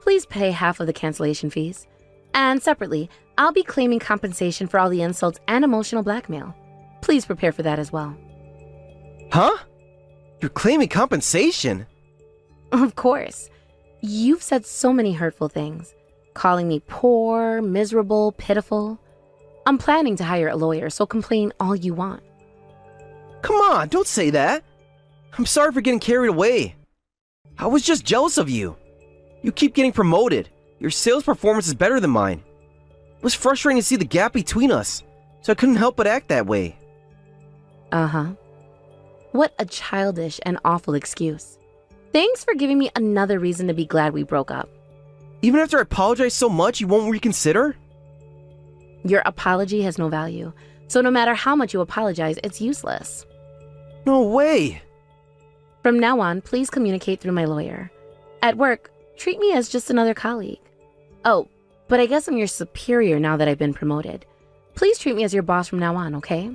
Please pay half of the cancellation fees. And separately, I'll be claiming compensation for all the insults and emotional blackmail. Please prepare for that as well. Huh? You're claiming compensation? Of course. You've said so many hurtful things, calling me poor, miserable, pitiful. I'm planning to hire a lawyer, so complain all you want. Come on, don't say that. I'm sorry for getting carried away. I was just jealous of you. You keep getting promoted. Your sales performance is better than mine. It was frustrating to see the gap between us, so I couldn't help but act that way. Uh-huh. What a childish and awful excuse. Thanks for giving me another reason to be glad we broke up. Even after I apologize so much, you won't reconsider? Your apology has no value, so no matter how much you apologize, it's useless. No way. From now on, please communicate through my lawyer. At work, treat me as just another colleague. Oh, but I guess I'm your superior now that I've been promoted. Please treat me as your boss from now on, okay?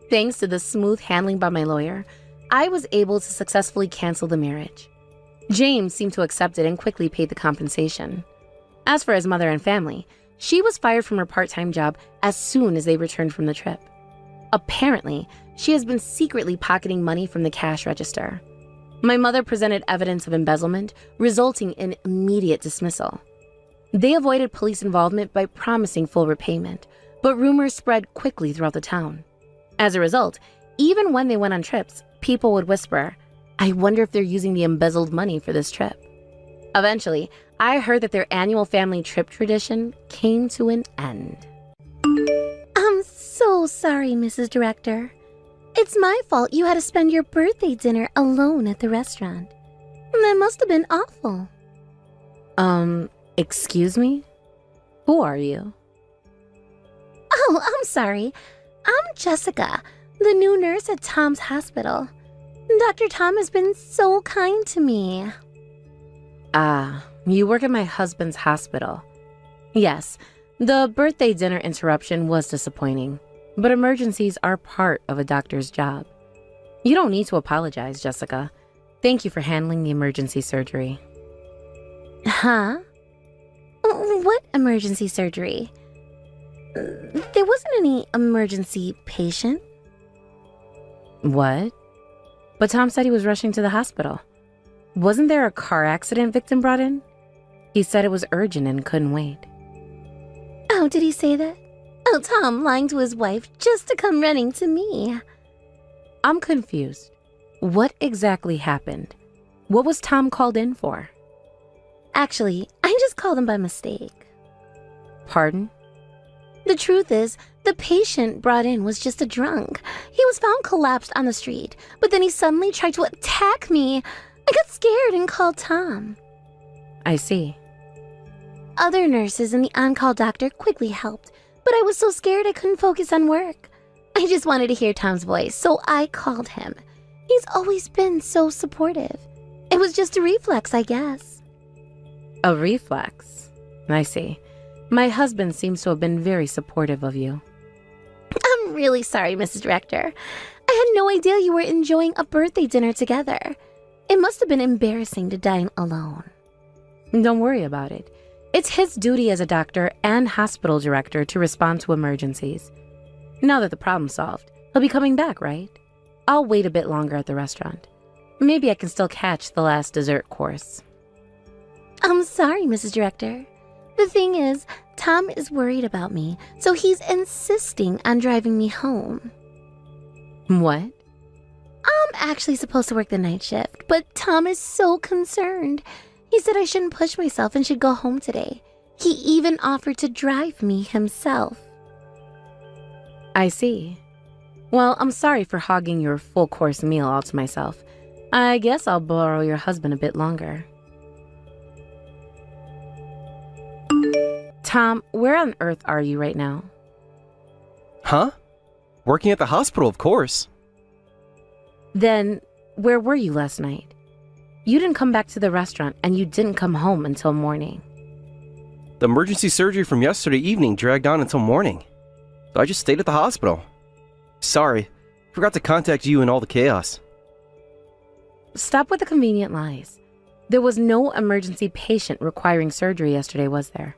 Thanks to the smooth handling by my lawyer, I was able to successfully cancel the marriage. James seemed to accept it and quickly paid the compensation. As for his mother and family, she was fired from her part-time job as soon as they returned from the trip. Apparently, she has been secretly pocketing money from the cash register. My mother presented evidence of embezzlement, resulting in immediate dismissal. They avoided police involvement by promising full repayment, but rumors spread quickly throughout the town. As a result, even when they went on trips, people would whisper, "I wonder if they're using the embezzled money for this trip." Eventually, I heard that their annual family trip tradition came to an end. I'm so sorry, Mrs. Director. It's my fault you had to spend your birthday dinner alone at the restaurant. That must have been awful. Excuse me? Who are you? Oh, I'm sorry. I'm Jessica, the new nurse at Tom's hospital. Dr. Tom has been so kind to me. Ah, you work at my husband's hospital. Yes, the birthday dinner interruption was disappointing, but emergencies are part of a doctor's job. You don't need to apologize, Jessica. Thank you for handling the emergency surgery. Huh? What emergency surgery? There wasn't any emergency patient. What? But Tom said he was rushing to the hospital. Wasn't there a car accident victim brought in? He said it was urgent and couldn't wait. Oh, did he say that? Oh, Tom lying to his wife just to come running to me. I'm confused. What exactly happened? What was Tom called in for? Actually, I just called him by mistake. Pardon? The truth is, the patient brought in was just a drunk. He was found collapsed on the street, but then he suddenly tried to attack me. I got scared and called Tom. I see. Other nurses and the on-call doctor quickly helped, but I was so scared I couldn't focus on work. I just wanted to hear Tom's voice, so I called him. He's always been so supportive. It was just a reflex, I guess. A reflex? I see. My husband seems to have been very supportive of you. I'm really sorry, Mrs. Director. I had no idea you were enjoying a birthday dinner together. It must have been embarrassing to dine alone. Don't worry about it. It's his duty as a doctor and hospital director to respond to emergencies. Now that the problem's solved, he'll be coming back, right? I'll wait a bit longer at the restaurant. Maybe I can still catch the last dessert course. I'm sorry, Mrs. Director. The thing is, Tom is worried about me, so he's insisting on driving me home. What? I'm actually supposed to work the night shift, but Tom is so concerned. He said I shouldn't push myself and should go home today. He even offered to drive me himself. I see. Well, I'm sorry for hogging your full-course meal all to myself. I guess I'll borrow your husband a bit longer. Tom, where on earth are you right now? Huh? Working at the hospital, of course. Then, where were you last night? You didn't come back to the restaurant, and you didn't come home until morning. The emergency surgery from yesterday evening dragged on until morning, so I just stayed at the hospital. Sorry, forgot to contact you in all the chaos. Stop with the convenient lies. There was no emergency patient requiring surgery yesterday, was there?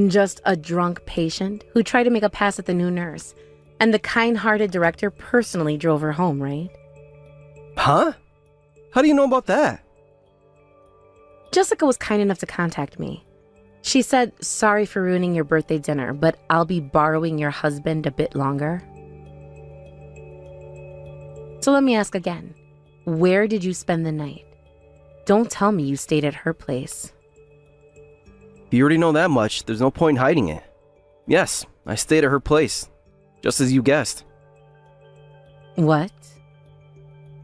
Just a drunk patient who tried to make a pass at the new nurse, and the kind-hearted director personally drove her home, right? Huh? How do you know about that? Jessica was kind enough to contact me. She said, sorry for ruining your birthday dinner, but I'll be borrowing your husband a bit longer. So let me ask again. Where did you spend the night? Don't tell me you stayed at her place. If you already know that much, there's no point in hiding it. Yes, I stayed at her place, just as you guessed. What?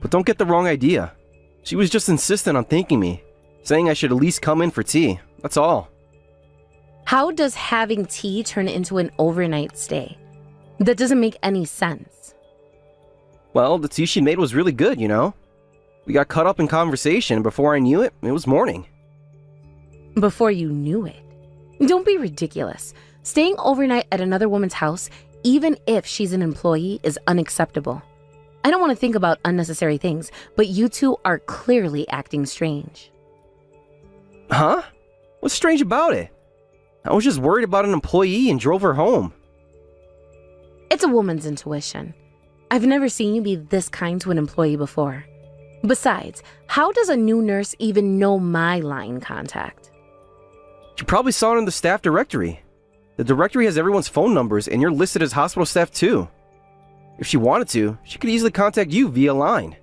But don't get the wrong idea. She was just insistent on thanking me, saying I should at least come in for tea. That's all. How does having tea turn into an overnight stay? That doesn't make any sense. Well, the tea she made was really good, you know? We got caught up in conversation, and before I knew it, it was morning. Before you knew it. Don't be ridiculous. Staying overnight at another woman's house, even if she's an employee, is unacceptable. I don't want to think about unnecessary things, but you two are clearly acting strange. Huh? What's strange about it? I was just worried about an employee and drove her home. It's a woman's intuition. I've never seen you be this kind to an employee before. Besides, how does a new nurse even know my line contact? You probably saw it in the staff directory. The directory has everyone's phone numbers, and you're listed as hospital staff too. If she wanted to, she could easily contact you via line.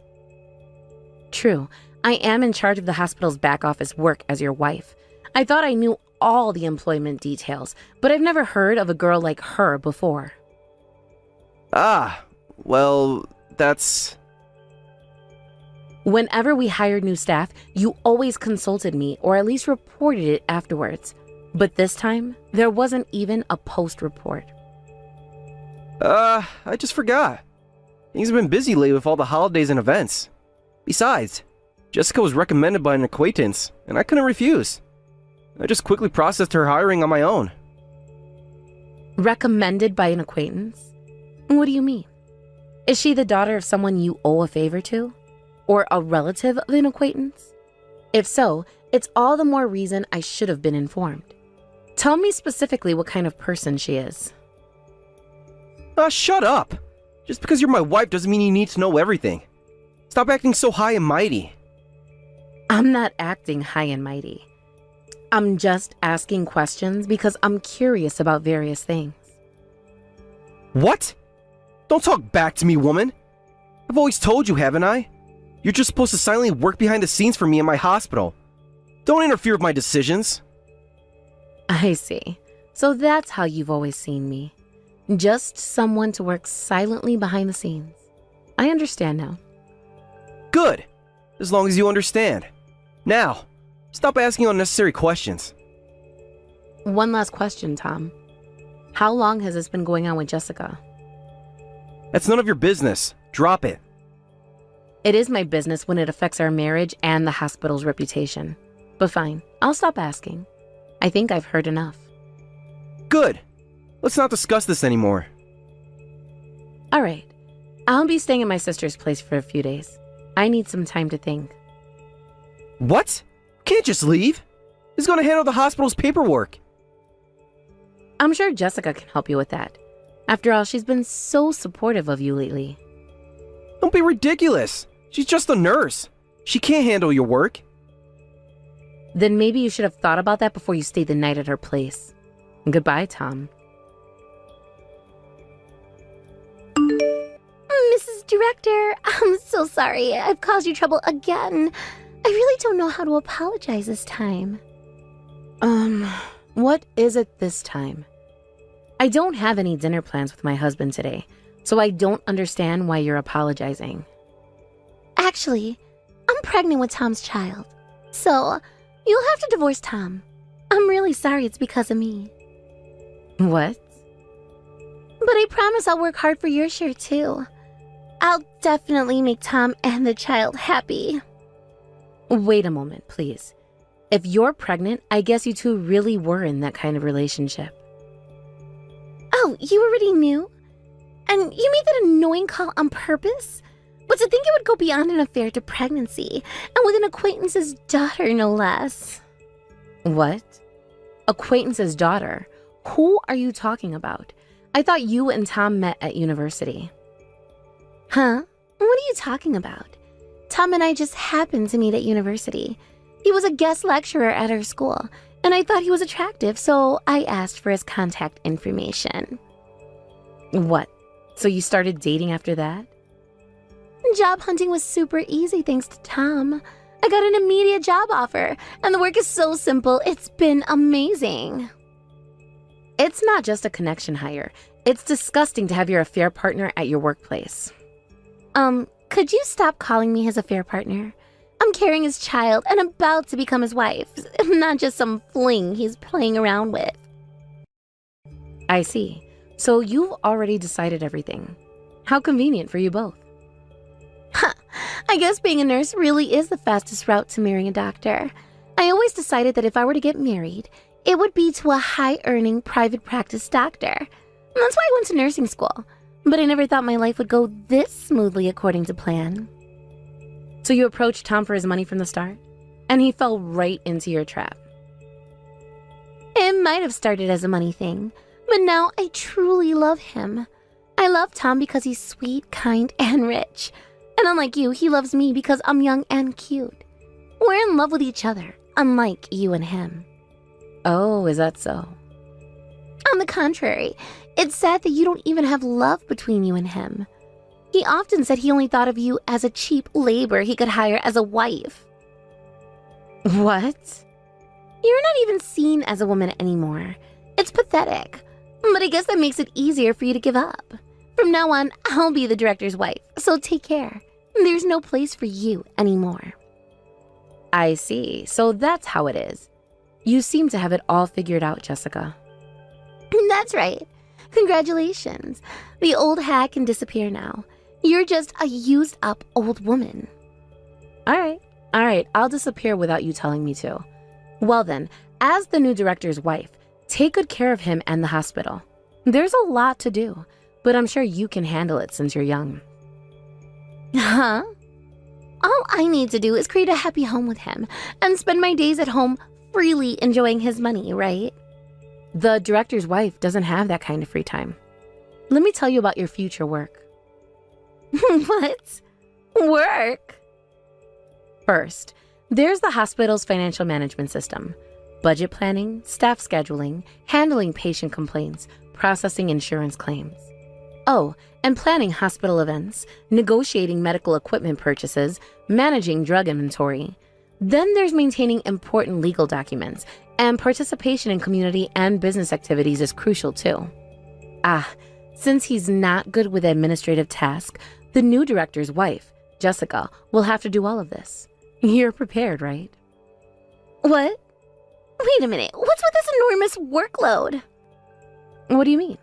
True, I am in charge of the hospital's back office work as your wife. I thought I knew all the employment details, but I've never heard of a girl like her before. Ah, well, that's... Whenever we hired new staff, you always consulted me or at least reported it afterwards. But this time, there wasn't even a post report. I just forgot. Things have been busy lately with all the holidays and events. Besides, Jessica was recommended by an acquaintance, and I couldn't refuse. I just quickly processed her hiring on my own. Recommended by an acquaintance? What do you mean? Is she the daughter of someone you owe a favor to? Or a relative of an acquaintance? If so, it's all the more reason I should have been informed. Tell me specifically what kind of person she is. Shut up! Just because you're my wife doesn't mean you need to know everything. Stop acting so high and mighty. I'm not acting high and mighty. I'm just asking questions because I'm curious about various things. What? Don't talk back to me, woman. I've always told you, haven't I? You're just supposed to silently work behind the scenes for me in my hospital. Don't interfere with my decisions. I see. So that's how you've always seen me. Just someone to work silently behind the scenes. I understand now. Good. As long as you understand. Now, stop asking unnecessary questions. One last question, Tom. How long has this been going on with Jessica? That's none of your business. Drop it. It is my business when it affects our marriage and the hospital's reputation. But fine, I'll stop asking. I think I've heard enough. Good. Let's not discuss this anymore. All right. I'll be staying at my sister's place for a few days. I need some time to think. What? Can't just leave. Who's going to handle the hospital's paperwork? I'm sure Jessica can help you with that. After all, she's been so supportive of you lately. Don't be ridiculous. She's just a nurse. She can't handle your work. Then maybe you should have thought about that before you stayed the night at her place. Goodbye, Tom. Mrs. Director, I'm so sorry. I've caused you trouble again. I really don't know how to apologize this time. What is it this time? I don't have any dinner plans with my husband today, so I don't understand why you're apologizing. Actually, I'm pregnant with Tom's child. So, you'll have to divorce Tom. I'm really sorry it's because of me. What? But I promise I'll work hard for your share too. I'll definitely make Tom and the child happy. Wait a moment, please. If you're pregnant, I guess you two really were in that kind of relationship. Oh, you already knew? And you made that annoying call on purpose? But to think it would go beyond an affair to pregnancy, and with an acquaintance's daughter, no less. What? Acquaintance's daughter? Who are you talking about? I thought you and Tom met at university. Huh? What are you talking about? Tom and I just happened to meet at university. He was a guest lecturer at our school, and I thought he was attractive, so I asked for his contact information. What? So you started dating after that? Job hunting was super easy thanks to Tom. I got an immediate job offer, and the work is so simple, it's been amazing. It's not just a connection hire. It's disgusting to have your affair partner at your workplace. Could you stop calling me his affair partner? I'm carrying his child and about to become his wife, not just some fling he's playing around with. I see. So you've already decided everything. How convenient for you both. I guess being a nurse really is the fastest route to marrying a doctor. I always decided that if I were to get married, it would be to a high-earning private practice doctor. That's why I went to nursing school. But I never thought my life would go this smoothly according to plan. So you approached Tom for his money from the start? And he fell right into your trap. It might have started as a money thing, but now I truly love him. I love Tom because he's sweet, kind, and rich. And unlike you, he loves me because I'm young and cute. We're in love with each other, unlike you and him. Oh, is that so? On the contrary, it's sad that you don't even have love between you and him. He often said he only thought of you as a cheap labor he could hire as a wife. What? You're not even seen as a woman anymore. It's pathetic. But I guess that makes it easier for you to give up. From now on, I'll be the director's wife, so take care. There's no place for you anymore. I see. So that's how it is. You seem to have it all figured out, Jessica. That's right. Congratulations. The old hat can disappear now. You're just a used-up old woman. All right. I'll disappear without you telling me to. Well then, as the new director's wife, take good care of him and the hospital. There's a lot to do, but I'm sure you can handle it since you're young. Huh? All I need to do is create a happy home with him and spend my days at home freely enjoying his money, right? The director's wife doesn't have that kind of free time. Let me tell you about your future work. What? Work? First, there's the hospital's financial management system. Budget planning, staff scheduling, handling patient complaints, processing insurance claims. Oh, and planning hospital events, negotiating medical equipment purchases, managing drug inventory. Then there's maintaining important legal documents, and participation in community and business activities is crucial too. Since he's not good with administrative tasks, the new director's wife, Jessica, will have to do all of this. You're prepared, right? What? Wait a minute, what's with this enormous workload? What do you mean?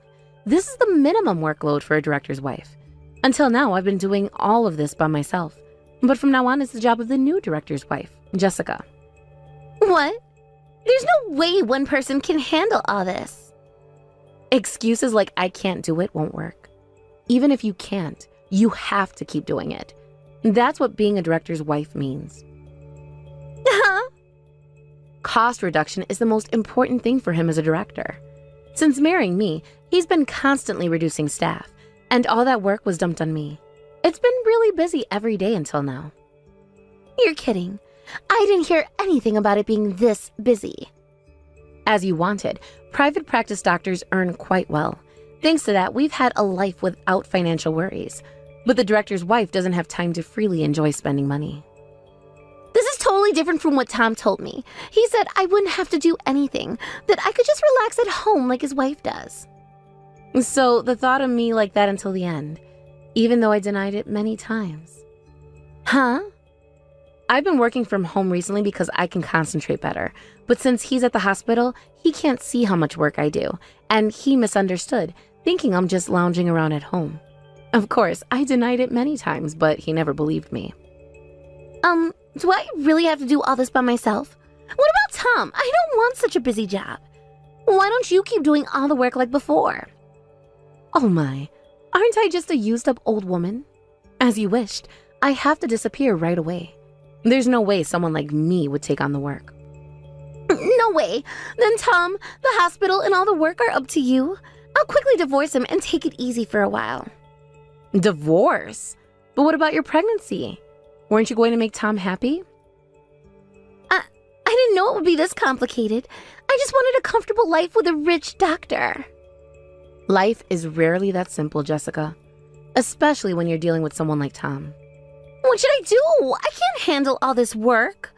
This is the minimum workload for a director's wife. Until now, I've been doing all of this by myself. But from now on, it's the job of the new director's wife, Jessica. What? There's no way one person can handle all this. Excuses like I can't do it won't work. Even if you can't, you have to keep doing it. That's what being a director's wife means. Huh? Cost reduction is the most important thing for him as a director. Since marrying me, he's been constantly reducing staff, and all that work was dumped on me. It's been really busy every day until now. You're kidding. I didn't hear anything about it being this busy. As you wanted, private practice doctors earn quite well. Thanks to that, we've had a life without financial worries. But the director's wife doesn't have time to freely enjoy spending money. This is totally different from what Tom told me. He said I wouldn't have to do anything, that I could just relax at home like his wife does. So the thought of me like that until the end, even though I denied it many times. Huh? I've been working from home recently because I can concentrate better. But since he's at the hospital, he can't see how much work I do. And he misunderstood, thinking I'm just lounging around at home. Of course, I denied it many times, but he never believed me. Do I really have to do all this by myself? What about Tom? I don't want such a busy job. Why don't you keep doing all the work like before? Oh my, aren't I just a used-up old woman? As you wished, I have to disappear right away. There's no way someone like me would take on the work. No way. Then Tom, the hospital, and all the work are up to you. I'll quickly divorce him and take it easy for a while. Divorce? But what about your pregnancy? Weren't you going to make Tom happy? I didn't know it would be this complicated. I just wanted a comfortable life with a rich doctor. Life is rarely that simple, Jessica. Especially when you're dealing with someone like Tom. What should I do? I can't handle all this work.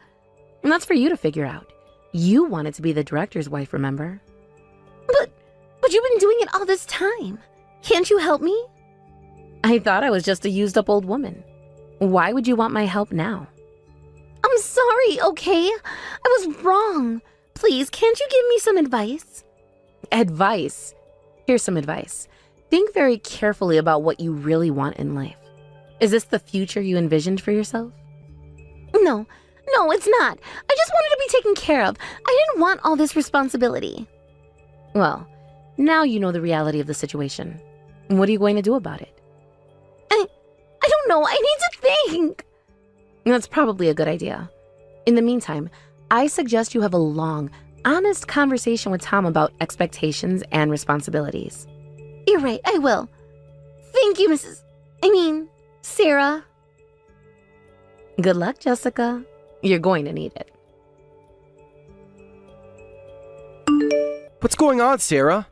And that's for you to figure out. You wanted to be the director's wife, remember? But you've been doing it all this time. Can't you help me? I thought I was just a used-up old woman. Why would you want my help now? I'm sorry, okay? I was wrong. Please, can't you give me some advice? Advice? Here's some advice. Think very carefully about what you really want in life. Is this the future you envisioned for yourself? No, it's not. I just wanted to be taken care of. I didn't want all this responsibility. Well, now you know the reality of the situation. What are you going to do about it? I don't know. I need to think. That's probably a good idea. In the meantime, I suggest you have a long, honest conversation with Tom about expectations and responsibilities. You're right, I will. Thank you, Sarah. Good luck, Jessica. You're going to need it. What's going on, Sarah?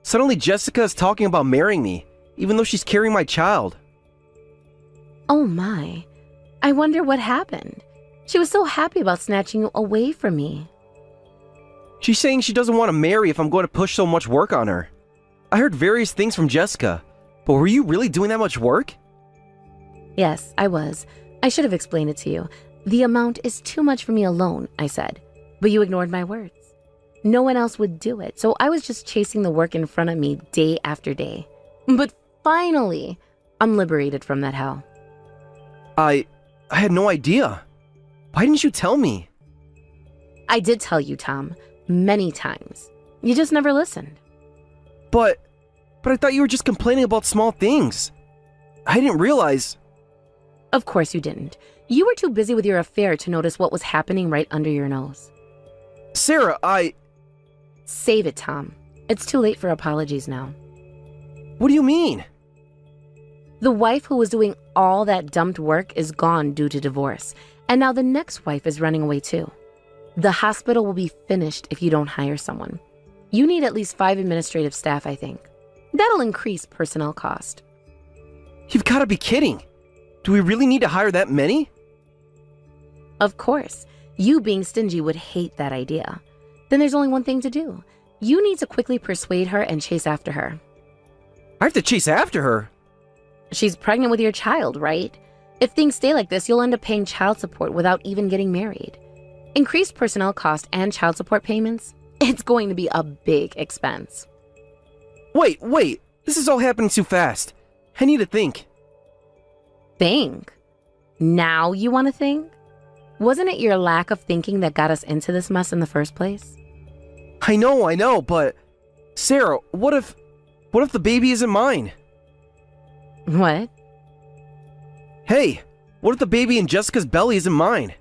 Suddenly Jessica is talking about marrying me, even though she's carrying my child. Oh my. I wonder what happened. She was so happy about snatching you away from me. She's saying she doesn't want to marry if I'm going to push so much work on her. I heard various things from Jessica, but were you really doing that much work? Yes, I was. I should have explained it to you. The amount is too much for me alone, I said. But you ignored my words. No one else would do it, so I was just chasing the work in front of me day after day. But finally, I'm liberated from that hell. I had no idea. Why didn't you tell me? I did tell you, Tom, many times. You just never listened. But I thought you were just complaining about small things. I didn't realize. Of course you didn't. You were too busy with your affair to notice what was happening right under your nose. Sarah, Save it, Tom. It's too late for apologies now. What do you mean? The wife who was doing all that dumped work is gone due to divorce, and now the next wife is running away too. The hospital will be finished if you don't hire someone. You need at least 5 administrative staff, I think. That'll increase personnel cost. You've got to be kidding. Do we really need to hire that many? Of course, you being stingy would hate that idea. Then there's only one thing to do. You need to quickly persuade her and chase after her. I have to chase after her. She's pregnant with your child, right? If things stay like this, you'll end up paying child support without even getting married. Increased personnel cost and child support payments, it's going to be a big expense. Wait. This is all happening too fast. I need to think. Think? Now you want to think? Wasn't it your lack of thinking that got us into this mess in the first place? I know, but... Sarah, what if the baby isn't mine? What? Hey, what if the baby in Jessica's belly isn't mine?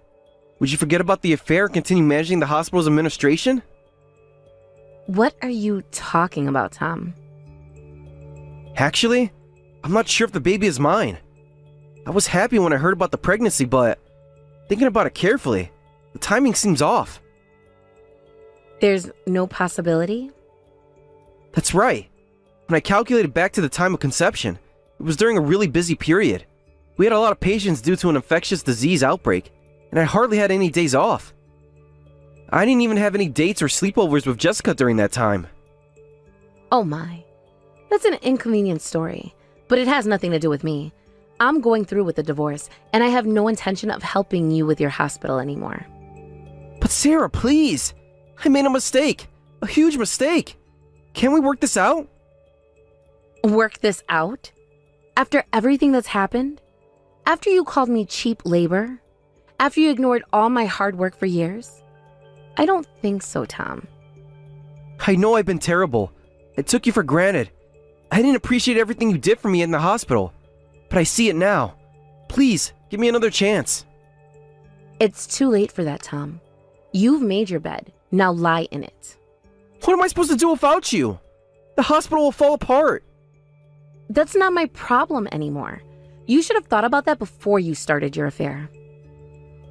Would you forget about the affair and continue managing the hospital's administration? What are you talking about, Tom? Actually, I'm not sure if the baby is mine. I was happy when I heard about the pregnancy, but thinking about it carefully, the timing seems off. There's no possibility? That's right. When I calculated back to the time of conception, it was during a really busy period. We had a lot of patients due to an infectious disease outbreak, and I hardly had any days off. I didn't even have any dates or sleepovers with Jessica during that time. Oh my. That's an inconvenient story, but it has nothing to do with me. I'm going through with the divorce, and I have no intention of helping you with your hospital anymore. But Sarah, please! I made a mistake! A huge mistake! Can we work this out? Work this out? After everything that's happened? After you called me cheap labor? After you ignored all my hard work for years? I don't think so, Tom. I know I've been terrible. I took you for granted. I didn't appreciate everything you did for me in the hospital. But I see it now. Please, give me another chance. It's too late for that, Tom. You've made your bed. Now lie in it. What am I supposed to do without you? The hospital will fall apart. That's not my problem anymore. You should have thought about that before you started your affair.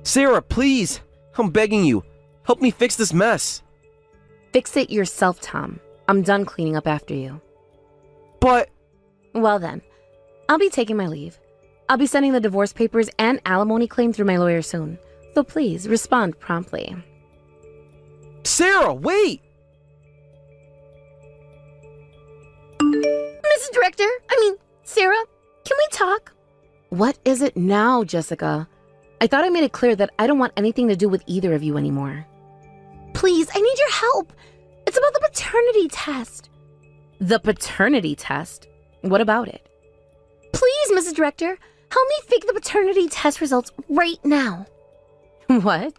Sarah, please. I'm begging you. Help me fix this mess. Fix it yourself, Tom. I'm done cleaning up after you. But... Well then, I'll be taking my leave. I'll be sending the divorce papers and alimony claim through my lawyer soon. So please, respond promptly. Sarah, wait! Mrs. Director, Sarah, can we talk? What is it now, Jessica? I thought I made it clear that I don't want anything to do with either of you anymore. Please, I need your help. It's about the paternity test. The paternity test? What about it? Please, Mrs. Director, help me fake the paternity test results right now. What?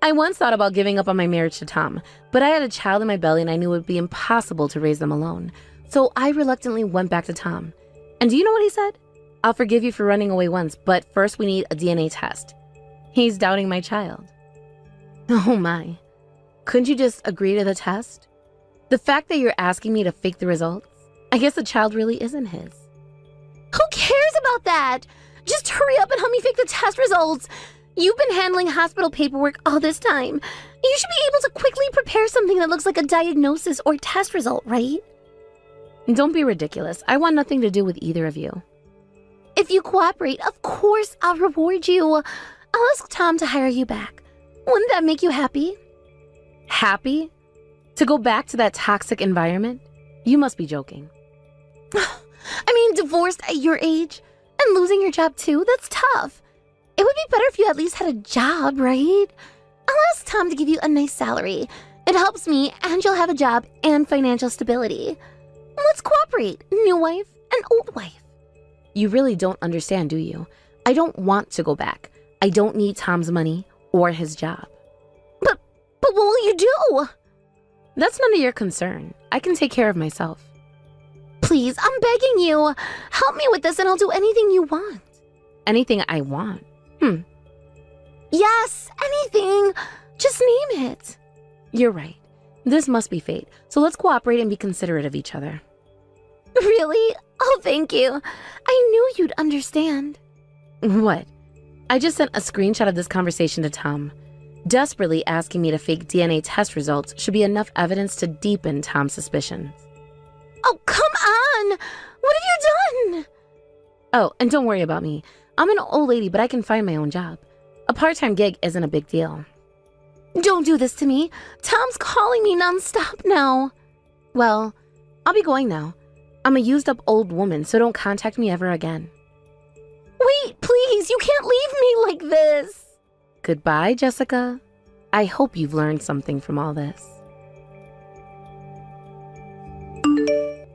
I once thought about giving up on my marriage to Tom, but I had a child in my belly and I knew it would be impossible to raise them alone. So I reluctantly went back to Tom. And do you know what he said? I'll forgive you for running away once, but first we need a DNA test. He's doubting my child. Oh my. Couldn't you just agree to the test? The fact that you're asking me to fake the results, I guess the child really isn't his. Who cares about that? Just hurry up and help me fake the test results. You've been handling hospital paperwork all this time. You should be able to quickly prepare something that looks like a diagnosis or test result, right? Don't be ridiculous. I want nothing to do with either of you. If you cooperate, of course I'll reward you. I'll ask Tom to hire you back. Wouldn't that make you happy? Happy? To go back to that toxic environment? You must be joking. Divorced at your age and losing your job too, that's tough. It would be better if you at least had a job, right? I'll ask Tom to give you a nice salary. It helps me, and you'll have a job and financial stability. Let's cooperate, new wife and old wife. You really don't understand, do you? I don't want to go back. I don't need Tom's money or his job. But what will you do? That's none of your concern. I can take care of myself. Please, I'm begging you. Help me with this and I'll do anything you want. Anything I want? Yes, anything. Just name it. You're right. This must be fate. So let's cooperate and be considerate of each other. Really? Oh, thank you. I knew you'd understand. What? I just sent a screenshot of this conversation to Tom. Desperately asking me to fake DNA test results should be enough evidence to deepen Tom's suspicions. Oh, come on! What have you done? Oh, and don't worry about me. I'm an old lady, but I can find my own job. A part-time gig isn't a big deal. Don't do this to me. Tom's calling me nonstop now. Well, I'll be going now. I'm a used-up old woman, so don't contact me ever again. Wait, please, you can't leave me like this. Goodbye, Jessica. I hope you've learned something from all this.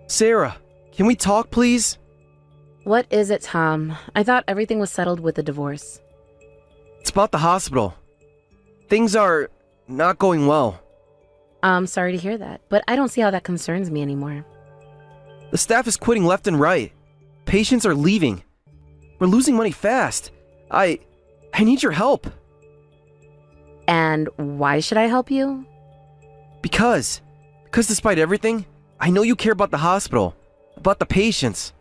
Sarah, can we talk, please? What is it, Tom? I thought everything was settled with the divorce. It's about the hospital. Things are not going well. I'm sorry to hear that, but I don't see how that concerns me anymore. The staff is quitting left and right. Patients are leaving. We're losing money fast. I need your help. And why should I help you? Because despite everything, I know you care about the hospital, about the patients.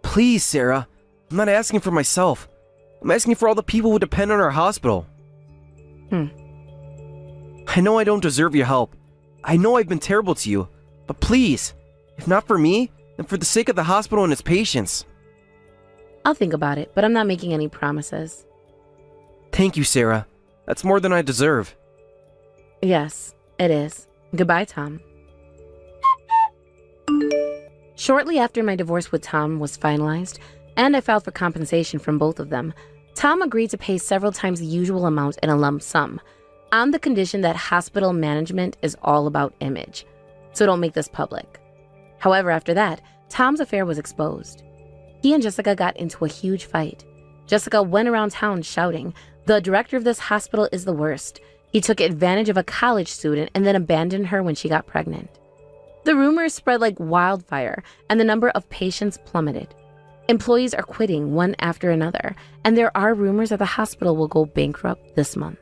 Please, Sarah, I'm not asking for myself. I'm asking for all the people who depend on our hospital. I know I don't deserve your help. I know I've been terrible to you. But please, if not for me, then for the sake of the hospital and its patients. I'll think about it, but I'm not making any promises. Thank you, Sarah. That's more than I deserve. Yes, it is. Goodbye, Tom. Shortly after my divorce with Tom was finalized, and I filed for compensation from both of them, Tom agreed to pay several times the usual amount in a lump sum, on the condition that hospital management is all about image, so don't make this public. However, after that, Tom's affair was exposed. He and Jessica got into a huge fight. Jessica went around town shouting, "The director of this hospital is the worst. He took advantage of a college student and then abandoned her when she got pregnant." The rumors spread like wildfire, and the number of patients plummeted. Employees are quitting one after another, and there are rumors that the hospital will go bankrupt this month.